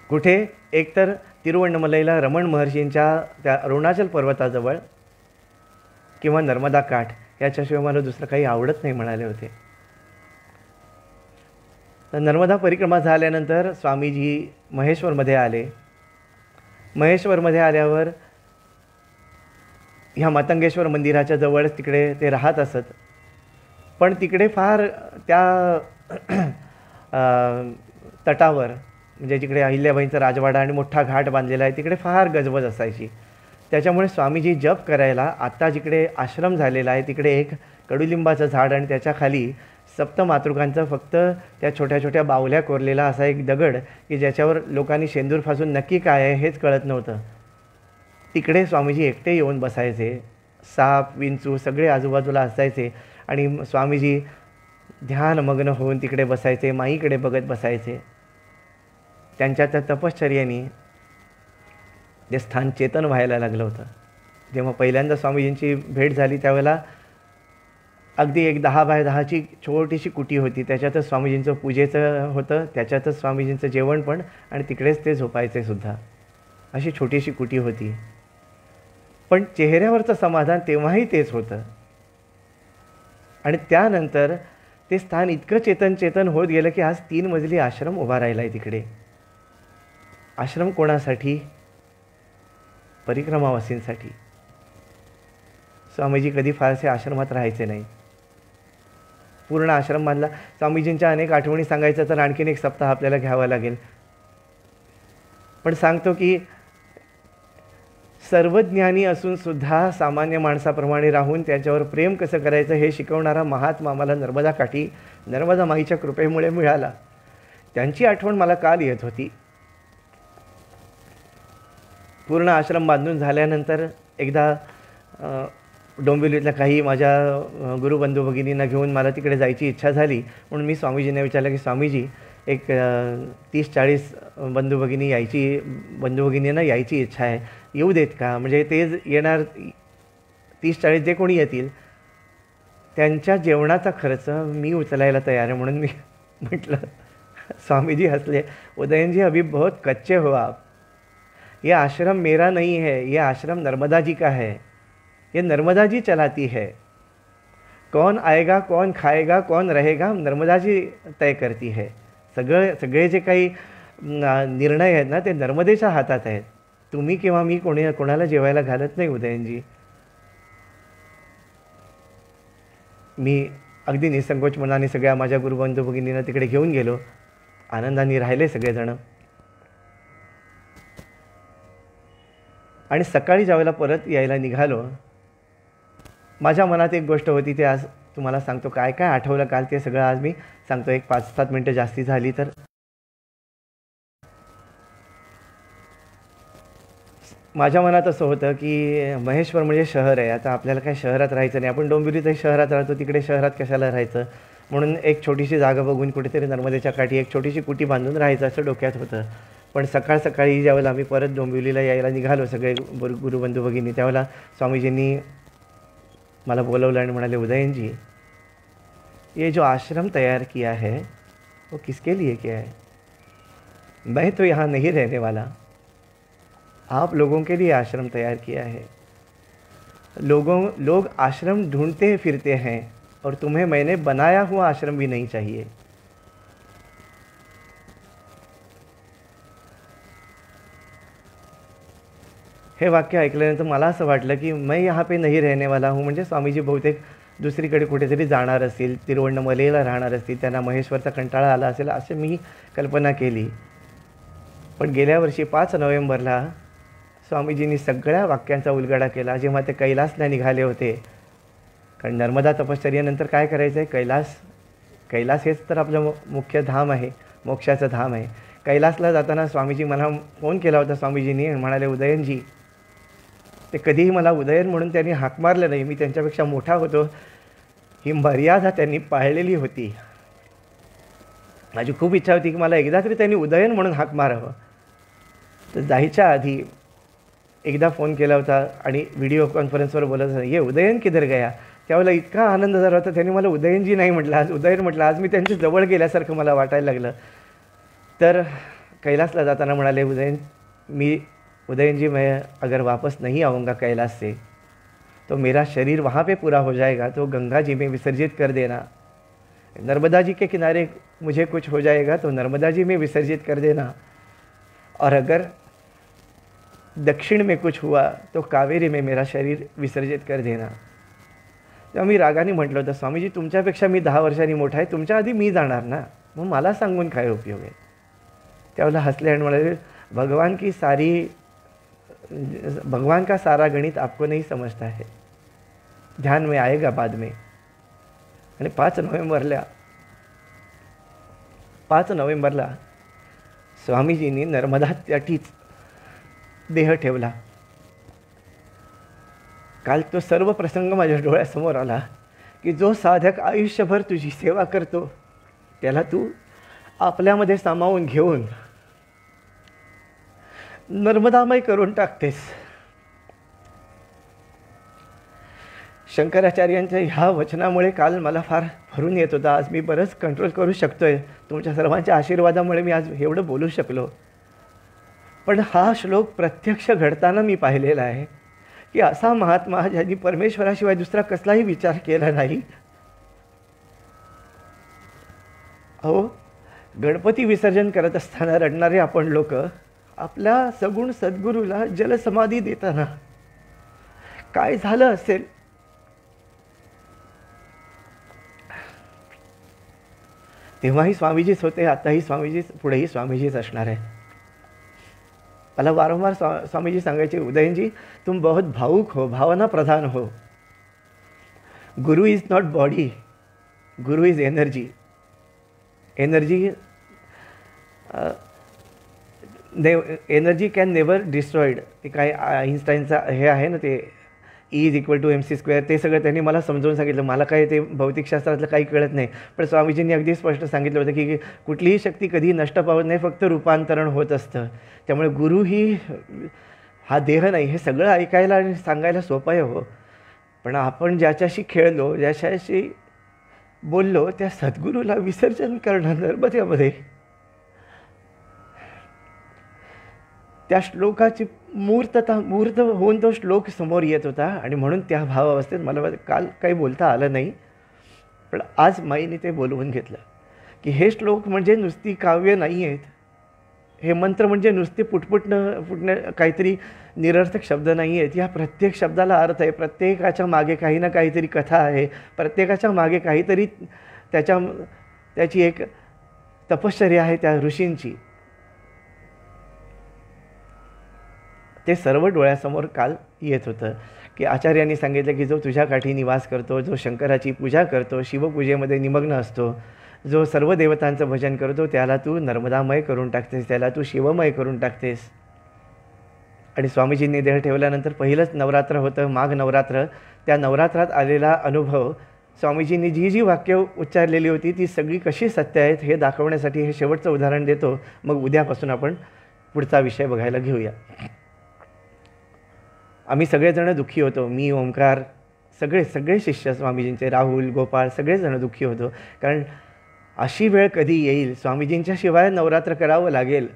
कुठे, एक तर तिरुवण्णमलईला रमण महर्षींच्या त्या अरुणाचल पर्वताजवळ किंवा नर्मदा काठ, याच्याशिवाय मला दुसरं काही आवडत नाही म्हणाले होते. तर नर्मदा परिक्रमा झाल्यानंतर स्वामीजी महेश्वरमध्ये आले. महेश्वरमध्ये आल्यावर ह्या मतंगेश्वर मंदिराच्या जवळच तिकडे ते राहत असत. पण तिकडे फार त्या तटावर, म्हणजे जिकडे अहिल्याबाईंचा राजवाडा आणि मोठा घाट बांधलेला आहे, तिकडे फार गजबज असायची. त्याच्यामुळे स्वामीजी जप करायला, आत्ता जिकडे आश्रम झालेला आहे तिकडे एक कडुलिंबाचं झाड आणि त्याच्या खाली सप्तमातृकांचं फक्त त्या छोट्या छोट्या बावल्या कोरलेला असा एक दगड, की ज्याच्यावर लोकांनी शेंदूर फासून नक्की काय आहे हेच कळत नव्हतं. तिकडे स्वामीजी एकटे येऊन बसायचे. साप विंचू सगळे आजूबाजूला असायचे आणि स्वामीजी ध्यानमग्न होऊन तिकडे बसायचे, माईकडे बघत बसायचे. त्यांच्या त्या तपश्चर्येने ते स्थान चेतन व्हायला लागलं होतं. जेव्हा पहिल्यांदा स्वामीजींची भेट झाली त्यावेळेला अगदी एक 10 बाय 10ची छोटीशी कुटी होती. त्याच्यातच स्वामीजींचं पूजेचं होतं, त्याच्यातच स्वामीजींचं जेवण पण, आणि तिकडेच ते झोपायचे सुद्धा. अशी छोटीशी कुटी होती. पण चेहऱ्यावरचं समाधान तेव्हाही तेच होतं. आणि त्यानंतर ते स्थान इतकं चेतन होत गेलं की आज 3 मजली आश्रम उभा राहिला आहे तिकडे. आश्रम कोणासाठी? परिक्रमावासींसाठी. स्वामीजी कधी फारसे आश्रमात राहायचे नाही. पूर्ण आश्रम बांधला. स्वामीजींच्या अनेक आठवणी सांगायचं तर आणखीन एक सप्ताह आपल्याला घ्यावा लागेल. पण सांगतो की सर्वज्ञानी असून सुद्धा सामान्य माणसाप्रमाणे राहून त्याच्यावर प्रेम कसं करायचं हे शिकवणारा महात्मा आम्हाला नर्मदा काठी नर्मदा माईच्या कृपेमुळे मिळाला. त्यांची आठवण मला काल येत होती. पूर्ण आश्रम बांधून झाल्यानंतर एकदा डोंबिवलीतल्या काही माझ्या गुरुबंधू भगिनींना घेऊन मला तिकडे जायची इच्छा झाली. म्हणून मी स्वामीजींना विचारलं की स्वामीजी एक 30-40 बंधू भगिनींना यायची इच्छा आहे, येऊ देत का? म्हणजे ते येणार 30-40 जे कोणी येतील त्यांच्या जेवणाचा खर्च मी उचलायला तयार आहे. म्हणून मी म्हटलं, स्वामीजी हंसले, उदयन जी अभी बहुत कच्चे हो आप. ये आश्रम मेरा नहीं है, ये आश्रम नर्मदा जी का है. ये नर्मदा जी चलाती है. कौन आएगा, कौन खाएगा, कौन रहेगा, नर्मदा जी तय करती है. सगळे जे काही निर्णय आहेत ना ते नर्मदेच्या हातात आहेत. तुम्ही किंवा मी कोणाला जेवायला घालत नाही उदयनजी. मी अगदी निसंकोच मनाने सगळ्या माझ्या गुरुबंधू भगिनींना तिकडे घेऊन गेलो. आनंदाने राहिले सगळेजण. आणि सकाळी ज्यावेळेला परत यायला निघालो, माझ्या मनात एक गोष्ट होती, ते आज तुम्हाला सांगतो. काय काय आठवलं काल ते सगळं आज मी सांगतो. एक 5-7 मिनटं जास्ती झाली तर. माझ्या मनात असं होतं की महेश्वर म्हणजे शहर आहे. आता आपल्याला काय शहरात राहायचं नाही. आपण डोंबिवलीतही शहरात राहतो, तिकडे शहरात कशाला राहायचं. म्हणून एक छोटीशी जागा बघून कुठेतरी नर्मदेच्या काठी एक छोटीशी कुटी बांधून राहायचं असं डोक्यात होतं. पण सकाळी ज्यावेळेला आम्ही परत डोंबिवलीला यायला निघालो सगळे गुरुबंधू भगिनी, त्यावेळेला स्वामीजींनी मला बोलवलं आणि म्हणाले, उदयन जी, ये जो आश्रम तैयार किया है वो किसके लिए किया है? मैं तो यहाँ नहीं रहने वाला, आप लोगों के लिए आश्रम तैयार किया है. लोग आश्रम ढूंढते फिरते हैं और तुम्हें मैंने बनाया हुआ आश्रम भी नहीं चाहिए. हे वाक्य ऐकल्यानंतर मला असं वाटलं की मैं यहाँ पे नहीं रहने वाला हूँ. म्हणजे स्वामीजी बहुतेक दुसरीकडे कुठेतरी जाणार असतील, तिरुवण्णमलेला राहणार असतील, त्यांना महेश्वरचा कंटाळा आला असेल असे मी कल्पना केली. पण गेल्या वर्षी 5 नोव्हेंबरला स्वामीजींनी सगळ्या वाक्यांचा उलगडा केला. जेव्हा ते कैलासला निघाले होते, कारण नर्मदा तपश्चर्येनंतर काय करायचं आहे, कैलास हेच तर आपलं मुख्य धाम आहे, मोक्षाचं धाम आहे. कैलासला जाताना स्वामीजी मला फोन केला होता स्वामीजींनी आणि म्हणाले, उदयनजी, ते कधीही मला उदयन म्हणून त्यांनी हाक मारलं नाही. मी त्यांच्यापेक्षा मोठा होतो, ही मर्यादा त्यांनी पाळलेली होती. माझी खूप इच्छा होती की मला एकदा तरी त्यांनी उदयन म्हणून हाक मारावं. तर जायच्या आधी एकदा फोन केला होता आणि व्हिडिओ कॉन्फरन्सवर बोलत होता, ये उदयन किधर गया. त्यावेळेला इतका आनंद झाला होता. त्यांनी मला उदयनजी नाही म्हटलं, आज उदयन म्हटलं. आज मी त्यांच्या जवळ गेल्यासारखं मला वाटायला लागलं. तर कैलासला जाताना म्हणाले, उदयन जी, मैं अगर वापस नहीं आऊँगा कैलाश से तो मेरा शरीर वहाँ पे पूरा हो जाएगा, तो गंगा जी में विसर्जित कर देना. नर्मदा जी के किनारे मुझे कुछ हो जाएगा तो नर्मदा जी में विसर्जित कर देना. और अगर दक्षिण में कुछ हुआ तो कावेरी में मेरा शरीर विसर्जित कर देना. तेव्हा मी रागाने म्हटलं होतं, स्वामीजी, तुमच्यापेक्षा मी 10 वर्षांनी मोठा आहे, तुमच्या आधी मी जाणार ना, मग मला सांगून काय उपयोग आहे. त्यावेळेला हसले आणि म्हणाले, भगवान का सारा गणित आपको नहीं समझता है, ध्यान में आएगा बाद में. आणि 5 नोव्हेंबरला स्वामीजींनी नर्मदा त्याठीच देह ठेवला. काल तो सर्व प्रसंग माझ्या डोळ्यासमोर आला की जो साधक आयुष्यभर तुझी सेवा करतो त्याला तू आपल्यामध्ये सामावून घेऊन नर्मदामय करून टाकतेस. शंकराचार्यांच्या ह्या वचनामुळे काल मला फार भरून येत होता. आज मी बरंच कंट्रोल करू शकतोय. तुमच्या सर्वांच्या आशीर्वादामुळे मी आज एवढं बोलू शकलो. पण हा श्लोक प्रत्यक्ष घडताना मी पाहिलेला आहे की असा महात्मा ज्यांनी परमेश्वराशिवाय दुसरा कसलाही विचार केला नाही. अहो, गणपती विसर्जन करत असताना रडणारे आपण लोक आपल्या सगुण सद्गुरूला जलसमाधी देताना काय झालं असेल. तेव्हाही स्वामीजीच होते, आताही स्वामीजीच, पुढेही स्वामीजीच असणार आहे. मला वारंवार स्वामीजी सांगायचे, उदयनजी तुम बहुत भावुक हो, भावना प्रधान हो. गुरु is not body, Guru is energy. Energy energy can never destroyed. ते काय आईन्स्टाईनचा हे आहे ना, ते E=mc², ते सगळं त्यांनी मला समजावून सांगितलं. मला काय ते भौतिकशास्त्रातलं काही कळत नाही, पण स्वामीजींनी अगदी स्पष्ट सांगितलं होतं की कुठलीही शक्ती कधी नष्ट पावत नाही, फक्त रूपांतरण होत असतं. त्यामुळे गुरु ही हा देह नाही. हे सगळं ऐकायला आणि सांगायला सोपं आहे हो, पण आपण ज्याच्याशी खेळलो, ज्याच्याशी बोललो, त्या सद्गुरूला विसर्जन करणं नर्मदेमध्ये. त्या श्लोकाची मूर्त होऊन तो श्लोक समोर येत होता आणि म्हणून त्या भावावस्थेत मला काल काही बोलता आलं नाही, पण आज माईने ते बोलवून घेतलं की हे श्लोक म्हणजे नुसती काव्य नाही आहेत, हे मंत्र म्हणजे नुसते फुटणं काहीतरी निरर्थक शब्द नाही आहेत. या प्रत्येक शब्दाला अर्थ आहे, प्रत्येकाच्या मागे काही ना काहीतरी कथा आहे, प्रत्येकाच्या मागे काहीतरी त्याची एक तपश्चर्या आहे त्या ऋषींची. ते सर्व डोळ्यासमोर काल येत होतं की आचार्यांनी सांगितलं की जो तुझ्या काठी निवास करतो, जो शंकराची पूजा करतो, शिवपूजेमध्ये निमग्न असतो, जो सर्व देवतांचं भजन करतो, त्याला तू नर्मदामय करून टाकतेस, त्याला तू शिवमय करून टाकतेस. आणि स्वामीजींनी देह ठेवल्यानंतर पहिलंच नवरात्र होतं, माघ नवरात्र. त्या नवरात्रात आलेला अनुभव, स्वामीजींनी जी वाक्य उच्चारलेली होती ती सगळी कशी सत्य आहेत हे दाखवण्यासाठी हे शेवटचं उदाहरण देतो. मग उद्यापासून आपण पुढचा विषय बघायला घेऊया. आम्ही सगळेजण दुःखी होतो, मी, ओंकार, सगळे शिष्य स्वामीजींचे, राहुल, गोपाळ, सगळेजण दुःखी होतो. कारण अशी वेळ कधी येईल, स्वामीजींच्या शिवाय नवरात्र करावं लागेल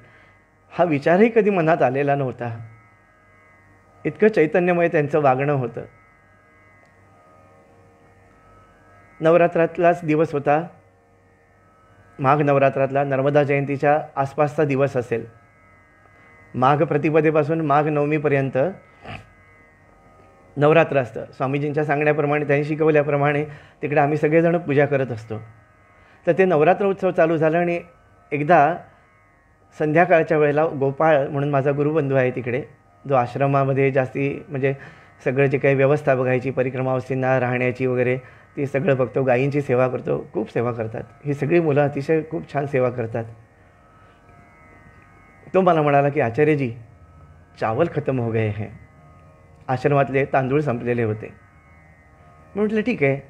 हा विचारही कधी मनात आलेला नव्हता. इतकं चैतन्यमय त्यांचं वागणं होतं. नवरात्रातलाच दिवस होता, माघ नवरात्रातला, नर्मदा जयंतीच्या आसपासचा दिवस असेल. माघ प्रतिपदेपासून माघ नवमीपर्यंत नवरात्र असतं. स्वामीजींच्या सांगण्याप्रमाणे, त्यांनी शिकवल्याप्रमाणे तिकडे आम्ही सगळेजण पूजा करत असतो. तर ते नवरात्र उत्सव चालू झाला आणि एकदा संध्याकाळच्या वेळेला गोपाळ म्हणून माझा गुरुबंधू आहे तिकडे, जो आश्रमामध्ये जास्ती म्हणजे सगळं जे काही व्यवस्था बघायची, परिक्रमावस्थींना राहण्याची वगैरे, ते सगळं बघतो, गायींची सेवा करतो, खूप सेवा करतात. ही सगळी मुलं अतिशय खूप छान सेवा करतात. तो मला म्हणाला की आचार्यजी चावल खतम हो गए हैं, आश्रमातले तांदूळ संपलेले होते. म्हटलं ठीक आहे,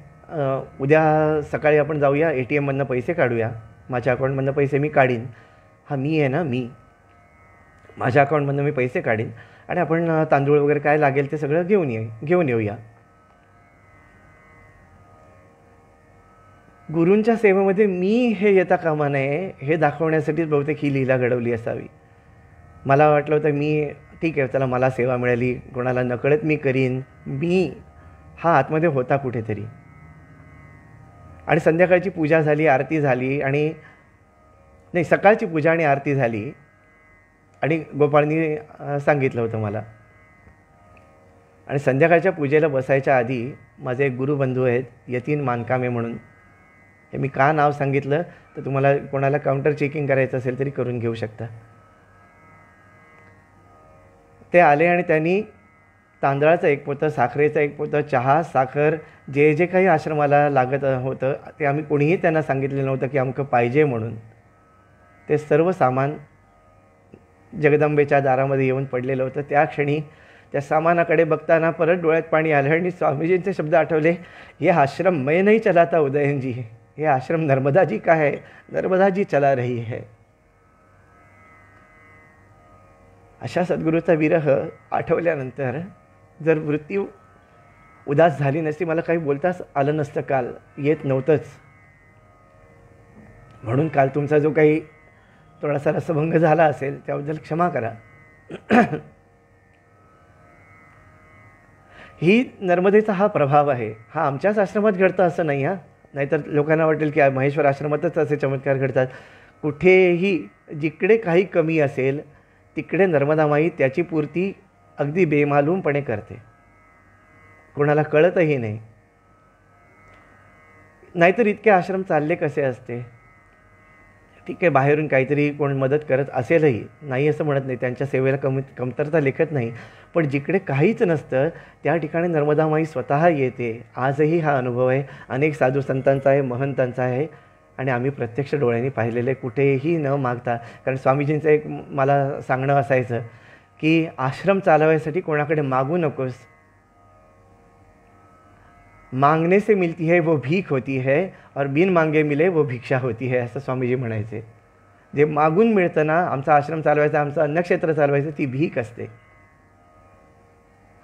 उद्या सकाळी आपण जाऊया, ATMमधनं पैसे काढूया, माझ्या अकाउंटमधनं पैसे मी काढीन. हा मी आहे ना, माझ्या अकाउंटमधनं मी पैसे काढीन आणि आपण तांदूळ वगैरे काय लागेल ते सगळं घेऊन येऊया. गुरूंच्या सेवेमध्ये मी हे येता कामा नये हे दाखवण्यासाठीच बहुतेक ही लीला घडवली असावी. मला वाटलं होतं मी ठीक आहे, चला मला सेवा मिळाली, कोणाला नकळत मी करीन, मी हा आतमध्ये होता कुठेतरी. आणि संध्याकाळची पूजा झाली, आरती झाली, आणि नाही, सकाळची पूजा आणि आरती झाली आणि गोपाळनी सांगितलं होतं मला. आणि संध्याकाळच्या पूजेला बसायच्या आधी माझे एक गुरुबंधू आहेत, यतीन मानकामे म्हणून. हे मी का नाव सांगितलं तर तुम्हाला कोणाला काउंटर चेकिंग करायचं असेल तरी करून घेऊ शकता. ते आले आणि त्यांनी तांदळाचं एक पोतं, साखरेचं एक पोतं, चहा, साखर, जे काही आश्रमाला लागत होतं ते आम्ही कोणीही त्यांना सांगितलेलं नव्हतं की अमकं पाहिजे म्हणून. ते सर्व सामान जगदंबेच्या दारामध्ये येऊन पडलेलं होतं. त्या क्षणी त्या सामानाकडे बघताना परत डोळ्यात पाणी आलं आणि स्वामीजींचे शब्द आठवले, ये आश्रम मैं नहीं चलाता उदयन जी, ये आश्रम नर्मदा जी का है, नर्मदा जी चला रही है. अशा सद्गुरूचा विरह आठवल्यानंतर जर वृत्ती उदास झाली नसती, मला काही बोलताच आलं नसतं, काल येत नव्हतंच. म्हणून काल तुमचा जो काही थोडासा रसभंग झाला असेल त्याबद्दल क्षमा करा. ही नर्मदेचा हा प्रभाव आहे. हा आमच्याच आश्रमात घडतं असं नाही. नाहीतर लोकांना वाटेल की महेश्वर आश्रमातच असे चमत्कार घडतात. कुठेही जिकडे काही कमी असेल तिकडे नर्मदामाई त्याची पूर्ती अगदी बेमालूमपणे करते, कोणाला कळतही नाही. नाहीतर इतके आश्रम चालले कसे असते. ठीक आहे, बाहेरून काहीतरी कोण मदत करत असेलही, नाही असं म्हणत नाही, त्यांच्या सेवेला कमतरता लेखत नाही, पण जिकडे काहीच नसतं त्या ठिकाणी नर्मदामाई स्वतः येते. आजही हा अनुभव आहे, अनेक साधू संतांचा आहे, महंतांचा आहे, आणि आम्ही प्रत्यक्ष डोळ्यांनी पाहिलेले, कुठेही न मागता. कारण स्वामीजींचं एक मला सांगणं असायचं की आश्रम चालवायसाठी कोणाकडे मागू नकोस, मांगने से मिलती है वो भीख होती है और बिन मांगे मिले वो भिक्षा होती है, असं स्वामीजी म्हणायचे. जे मागून मिळतं ना, आमचा आश्रम चालवायचा, आमचं अन्नक्षेत्र चालवायचं, ती भीक असते.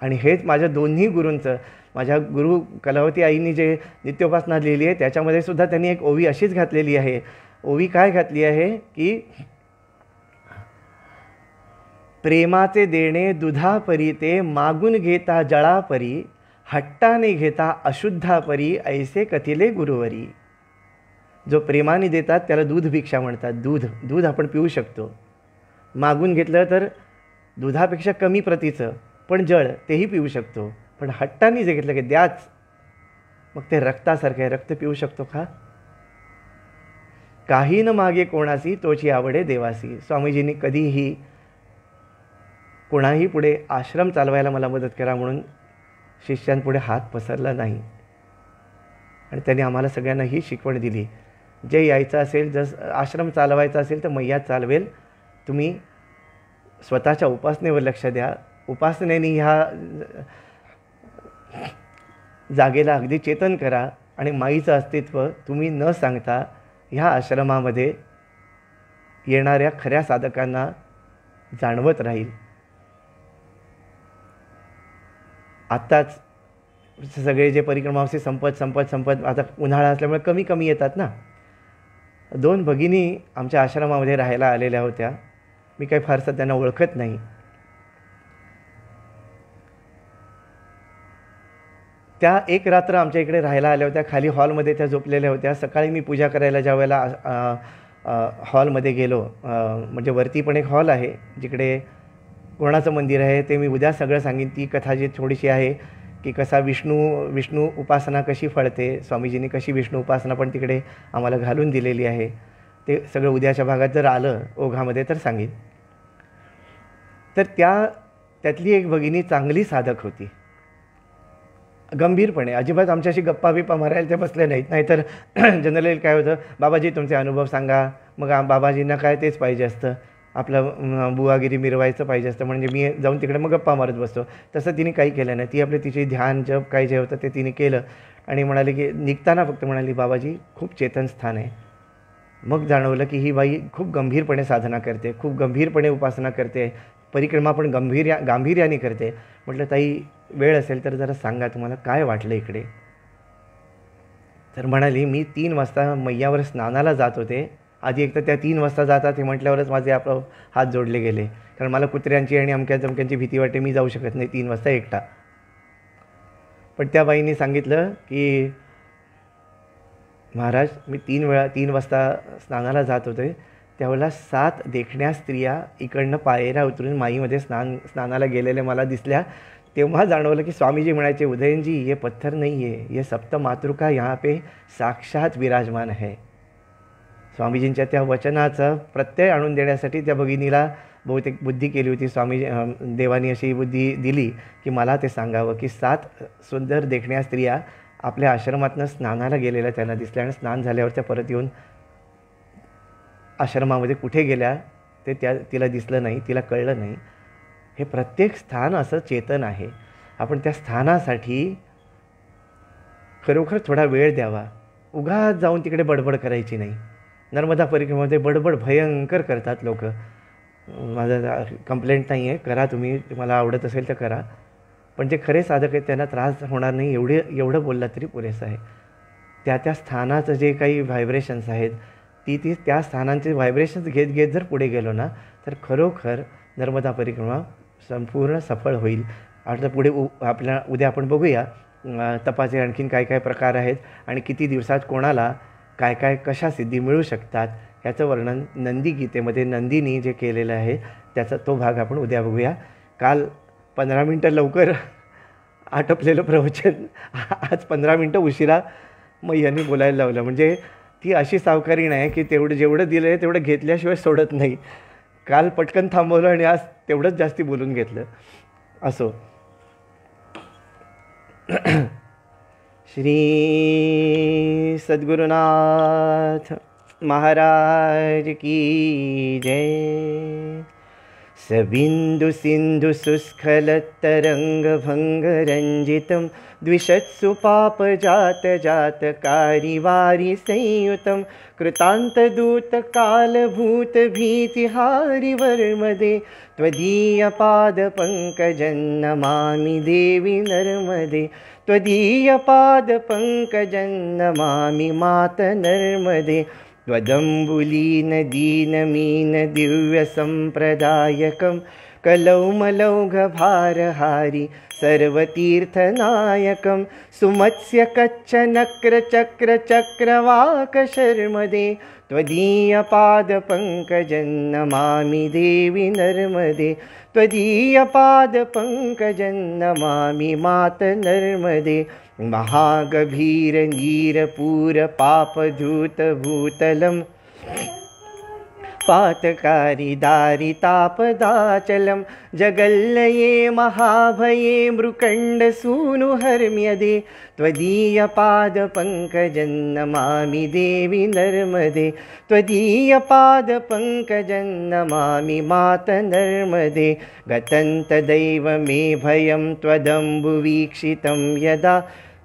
आणि हेच माझ्या दोन्ही गुरूंचं, माझ्या गुरु कलावती आईंनी जे नित्योपासना लिहिली आहे त्याच्यामध्ये सुद्धा त्यांनी एक ओवी अशीच घातलेली आहे. ओवी काय घातली आहे की प्रेमाचे देणे दुधापरी ते मागून घेता जळापरी, हट्टाने घेता अशुद्धापरी ऐसे कथिले गुरुवरी. जो प्रेमाने देतात त्याला दूध भिक्षा म्हणतात. दूध आपण पिऊ शकतो. मागून घेतलं तर दुधापेक्षा कमी प्रतीचं पण जळ तेही पिऊ शकतो. पण हट्टाने जे घेतलं की द्याच, मग ते रक्तासारखं आहे. रक्त पिऊ शकतो का? काही न मागे कोणासी तोची आवडे देवासी. स्वामीजींनी कधीही कोणाही पुढे आश्रम चालवायला मला मदत करा म्हणून शिष्यांपुढे हात पसरला नाही. आणि त्यांनी आम्हाला सगळ्यांना ही शिकवण दिली, जे यायचं असेल, आश्रम चालवायचा असेल तर मैया चालवेल, तुम्ही स्वतःच्या उपासनेवर लक्ष द्या. उपासनेने ह्या जागेला अगदी चेतन करा आणि माईचं अस्तित्व तुम्ही न सांगता ह्या आश्रमामध्ये येणाऱ्या खऱ्या साधकांना जाणवत राहील. आत्ताच सगळे जे परिक्रमावसे संपत आता उन्हाळा असल्यामुळे कमी येतात ना. 2 भगिनी आमच्या आश्रमामध्ये राहायला आलेल्या होत्या. मी काही फारसं त्यांना ओळखत नाही. त्या एक रात्र आमच्या इकडे राहायला आल्या होत्या. खाली हॉलमध्ये त्या झोपलेल्या होत्या. सकाळी मी पूजा करायला ज्या वेळेला हॉलमध्ये गेलो, म्हणजे वरती पण एक हॉल आहे जिकडे कोणाचं मंदिर आहे ते मी उद्या सगळं सांगेन. ती कथा जी थोडीशी आहे की कसा विष्णू उपासना कशी फळते, स्वामीजींनी कशी विष्णू उपासना पण तिकडे आम्हाला घालून दिलेली आहे, ते सगळं उद्याच्या भागात जर आलं ओघामध्ये तर सांगेन. तर त्यातली एक भगिनी चांगली साधक होती. गंभीरपणे अजिबात आमच्याशी गप्पा बिप्पा मारायला ते बसले नाहीत. नाहीतर जनरली काय होतं, बाबाजी तुमचे अनुभव सांगा, मग बाबाजींना काय तेच पाहिजे असतं, आपलं बुवागिरी मिरवायचं पाहिजे असतं, म्हणजे मी जाऊन तिकडे मग गप्पा मारत बसतो. तसं तिने काही केलं नाही. ती तिचे ध्यान जप काय जे होतं ते तिने केलं आणि म्हणाले की निघताना फक्त म्हणाली, बाबाजी खूप चेतन स्थान आहे. मग जाणवलं की ही बाई खूप गंभीरपणे साधना करते, खूप गंभीरपणे उपासना करते, परिक्रमा पण गांभीर्याने करते. म्हटलं ताई वेळ असेल तर जरा सांगा तुम्हाला काय वाटलं इकडे. तर म्हणाली, मी 3 वाजता मैयावर स्नानाला जात होते. आधी एक तर त्या 3 वाजता जातात हे म्हटल्यावरच माझे आपलं हात जोडले गेले, कारण मला कुत्र्यांची आणि अमक्या चमक्यांची भीती वाटते. मी जाऊ शकत नाही 3 वाजता एकटा. पण त्या बाईंनी सांगितलं की महाराज मी 3 वाजता स्नानाला जात होते, त्यावेळेला 7 देखण्या स्त्रिया इकडनं पायऱ्या उतरून माईमध्ये स्नानाला गेलेल्या मला दिसल्या. तेव्हा जाणवलं की स्वामीजी म्हणायचे, उदयनजी ये पत्थर नहीं है, ये सप्त मातृका यहाँ पे साक्षात विराजमान है. स्वामीजींच्या त्या वचनाचा प्रत्यय आणून देण्यासाठी त्या भगिनीला बहुतेक बुद्धी केली होती. देवानी अशी बुद्धी दिली की मला ते सांगावं की 7 सुंदर देखण्या स्त्रिया आपल्या आश्रमातनं स्नानाला गेलेल्या त्यांना दिसल्या आणि स्नान झाल्यावर त्या परत येऊन आश्रमामध्ये कुठे गेल्या ते तिला दिसलं नाही, तिला कळलं नाही. हे प्रत्येक स्थान असं चेतन आहे. आपण त्या स्थानासाठी खरोखर थोडा वेळ द्यावा. उगाच जाऊन तिकडे बडबड करायची नाही. नर्मदा परिक्रमेमध्ये बडबड भयंकर करतात लोक. माझं कंप्लेंट नाही आहे, करा तुम्ही, तुम्हाला आवडत असेल तर करा, पण जे खरे साधक आहेत त्यांना त्रास होणार नाही एवढं बोललं तरी पुरेसं आहे. त्या स्थानाचं जे काही व्हायब्रेशन्स आहेत ती त्या स्थानांचे व्हायब्रेशन्स घेत जर पुढे गेलो ना तर खरोखर नर्मदा परिक्रमा संपूर्ण सफळ होईल. आता पुढे आपल्या उद्या आपण बघूया तपाचे आणखीन काय काय प्रकार आहेत आणि किती दिवसात कोणाला काय काय कशा सिद्धी मिळू शकतात याचं वर्णन नंदी गीतेमध्ये नंदीनी जे केलेलं आहे त्याचा तो भाग आपण उद्या बघूया. काल 15 मिनटं लवकर आटपलेलं प्रवचन आज 15 मिनटं उशिरा मग यांनी बोलायला लावलं. म्हणजे ती अशी सावकारी नाही की जेवढं दिलं आहे तेवढं घेतल्याशिवाय सोडत नाही. काल पटकन थांबवलं आणि आज तेवढंच जास्ती बोलून घेतलं. असो. श्री सद्गुरुनाथ महाराज की जय. सबिंदु सिंधु सुस्खलत्तरंगभंगरंजितं द्विषत्सु पापजातजातकारिवारि संयुतं कृतान्तदूतकालभूतभीतिहारिवर्मदे त्वदीयपादपङ्कजं नमामि देवि नर्मदे. त्वदीयपादपङ्कजं नमामि मात नर्मदे. त्वदम्बुलीन दीनमीन दिव्यसम्प्रदायकं कलौमलौघभारहारि सर्वतीर्थनायकं सुमत्स्यकच्छनक्रचक्रचक्रवाकशर्मदे. त्वदीयपादपङ्कजं नमामि देवि नर्मदे. त्वदीयपादपङ्कजं नमामि मात नर्मदे. महागभीरनीरपूरपापधूतभूतलं पातकारिदारितापदाचलं जगल्लये महाभये मृकण्डसूनुहर्म्यदे. त्वदीयपादपङ्कजं नमामि देवि नर्मदे. त्वदीयपादपङ्कजं नमामि मात नर्मदे. गतं तदैव मे भयं त्वदम्बुवीक्षितं यदा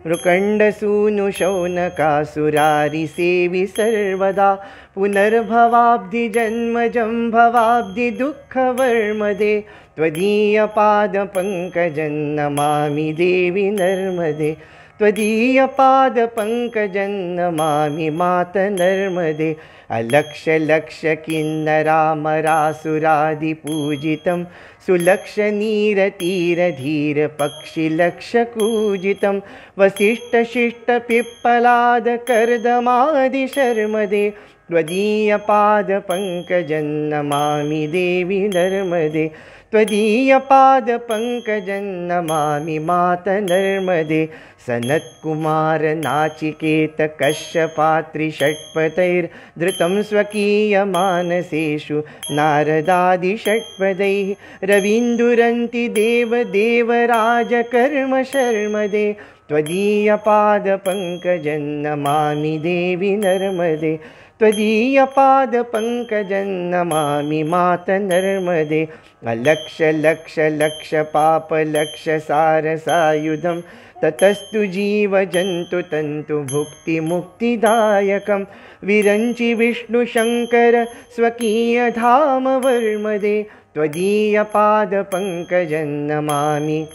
मृकण्डसूनुशौनकासुरारिसेवि सर्वदा. पुनर्भवाब्धिजन्मजं भवाब्धिदुःखवर्मदे. त्वदीयपादपङ्कजं नमामि देवि नर्मदे. त्वदीयपादपङ्कजं नमामि मात नर्मदे. अलक्ष्यलक्ष्यकिन्नरामरासुरादिपूजितं सुलक्षनीरतीरधीरपक्षिलक्षकूजितं वसिष्ठशिष्टपिप्पलादकर्दमादिशर्मदे. त्वदीयपादपङ्कजं नमामि देवि नर्मदे. त्वदीयपादपङ्कजं नमामि मात नर्मदे. सनत्कुमार नाचिकेत कश्यपात्रिषट्पदैर्धृतं स्वकीयमानसेषु नारदादिषट्पदैः रवीन्दुरन्ति देवदेवराजकर्मशर्मदे. त्वदीयपादपङ्कजं नमामि देवि नर्मदे. त्वदीयपादपङ्कजं नमामि मात नर्मदे. अलक्ष्यलक्षलक्षपापलक्षसारसायुधं ततस्तु जीवजन्तु भुक्तिमुक्तिदायकं विरञ्चि विष्णुशङ्कर स्वकीयधाम वर्मदे. त्वदीयपादपङ्कजं नमामि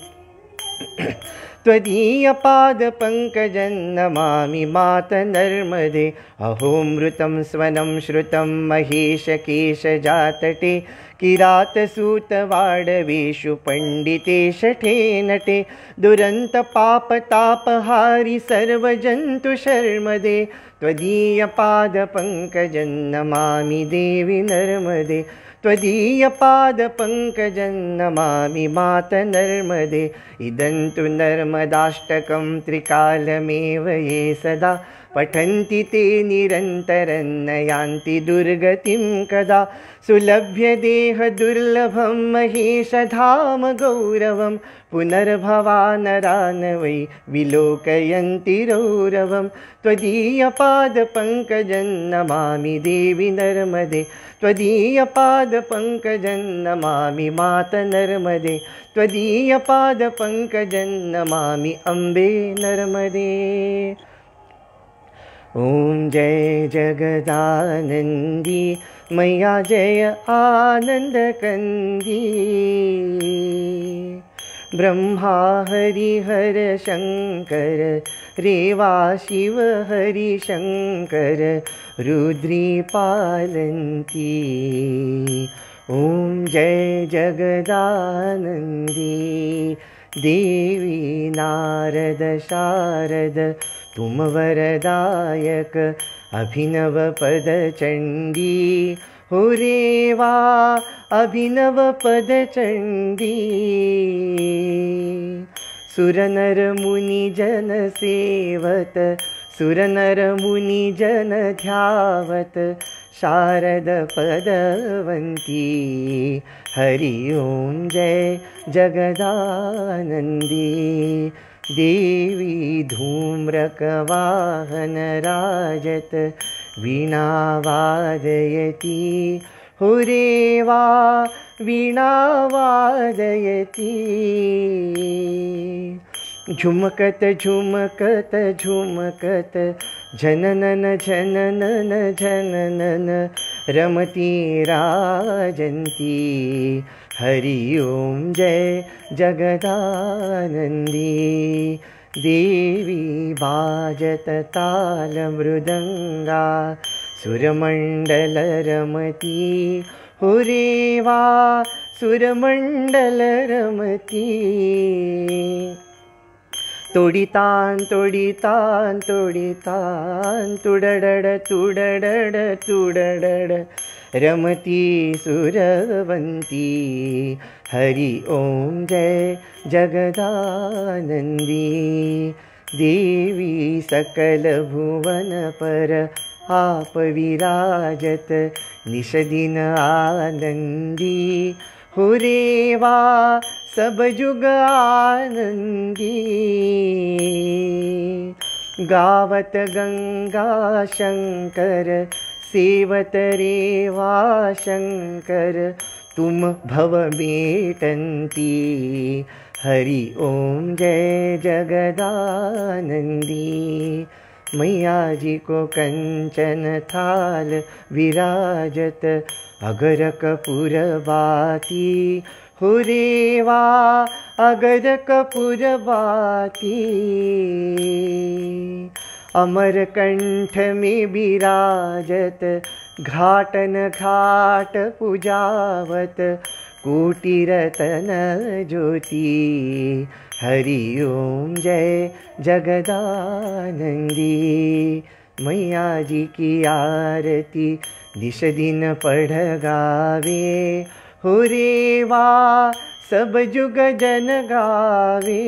त्वदीयपादपङ्कजं नमामि मात नर्मदे. अहोमृतं स्वनं श्रुतं महेशकेशजातटे किरातसूतवाडवेषु पण्डिते शठे नटे. दुरन्तपापतापहारि सर्वजन्तुशर्मदे. त्वदीयपादपङ्कजं नमामि देवि नर्मदे. त्वदीयपादपङ्कजं नमामि मात नर्मदे. इदं तु नर्मदाष्टकं त्रिकालमेव ये सदा पठन्ति ते निरन्तरं न यान्ति दुर्गतिं कदा. सुलभ्य देहदुर्लभं महेशधाम गौरवं पुनर्भवानरान् वै विलोकयन्ति रौरवं. त्वदीयपादपङ्कजं नमामि देवि नर्मदे. त्वदीयपादपङ्कजं नमामि मात नर्मदे. त्वदीयपादपङ्कजं नमामि अम्बे नर्मदे. ॐ जय जगदानन्दी मैया जय आनन्दकन्दी. ब्रह्मा हरिहर शङ्कर रेवा शिव हरिशङ्कर रुद्री पालन्ती. ॐ जय जगदानन्दी देवी नारद शारद तुम वरदायक अभिनव पद चंडी. हो रेवा अभिनव पद चंडी. सुरनर मुनि जन सेवत सुरनर मुनि जन ध्यावत शारद पदवंती। हरि ओम जय जगदानंदी। देवी धूम्रकवाहन राजत वीणा वादयती। हुरेवा वीणा वादयती। झुमकत झुमकत झुमकत झननन झननन झननन रमती राजन्ती। हरि ओम जय जगदानंदी। देवी बाजत ताल मृदंगा सुरमंडल रमती। हुरेवा सुरमंडल रमती। तोडितान तोडितान तोडितान तुडडड तुडडड तुडडड रमती सुरवंती। हरि ओम जय जगदानंदी। देवी सकल भुवन पर आप विराजत निषदिन आनंदी। हुरेवा सब जुग आनंदी। गावत गंगा शंकर सेवत रेवा शंकर तुम भव मेटंती। हरि ओम जय जगदानंदी। मैया जी को कंचन थाल विराजत अगर कपूर बाती। हुरेवा अगर कपूर बाती। अमरकंठ में विराजत घाटन घाट पूजावत कोटि रतन ज्योति। हरि ओम जय जगदानंदी। मैया जी की आरती दिश दिन पढ़ गावे। हुरेवा सब जुग जन गावे।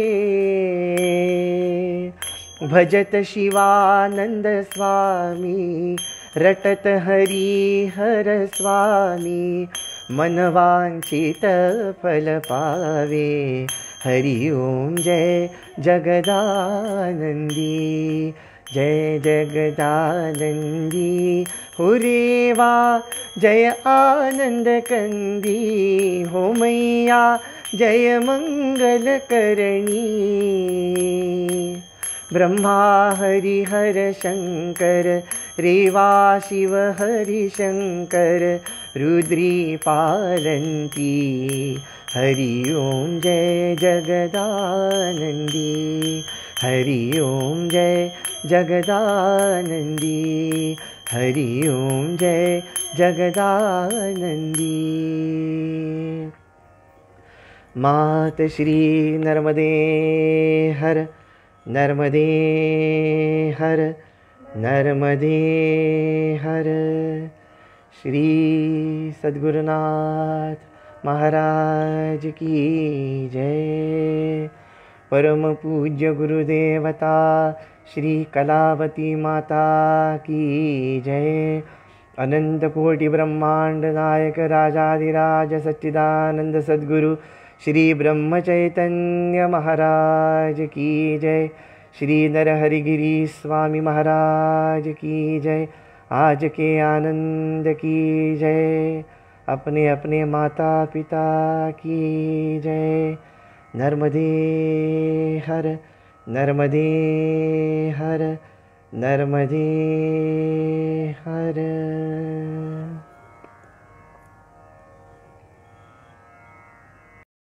भजत शिवानंद स्वामी रटत हरि हर स्वामी। मनवांचित फल पावे। हरि ओम जय जगदानंदी। जय जगदानंदी। हुरेवा जय आनंद कंदी। हो मैया जय मंगल करणी। ब्रह्मा हरि हर शंकर रेवा शिव हरि शंकर रुद्री पालंती। हरि ओम जय जगदानंदी। हरि ओम जय जगदानंदी। हरि ओम जय जगदानंदी। मात श्री नर्मदे हर नर्मदे हर नर्मदे हर। श्री सद्गुरुनाथ महाराज की जय। परम पूज्य गुरुदेवता श्री कलावती माता की जय। अनंत कोटि ब्रह्मांड नायक राजाधिराज सच्चिदानंद सद्गुरु श्री ब्रह्म चैतन्य महाराज की जय। श्री नरहरिगिरी स्वामी महाराज की जय। आज के आनंद की जय। अपने अपने माता पिता की जय। नर्मदे हर नर्मदे हर नर्मदे हर।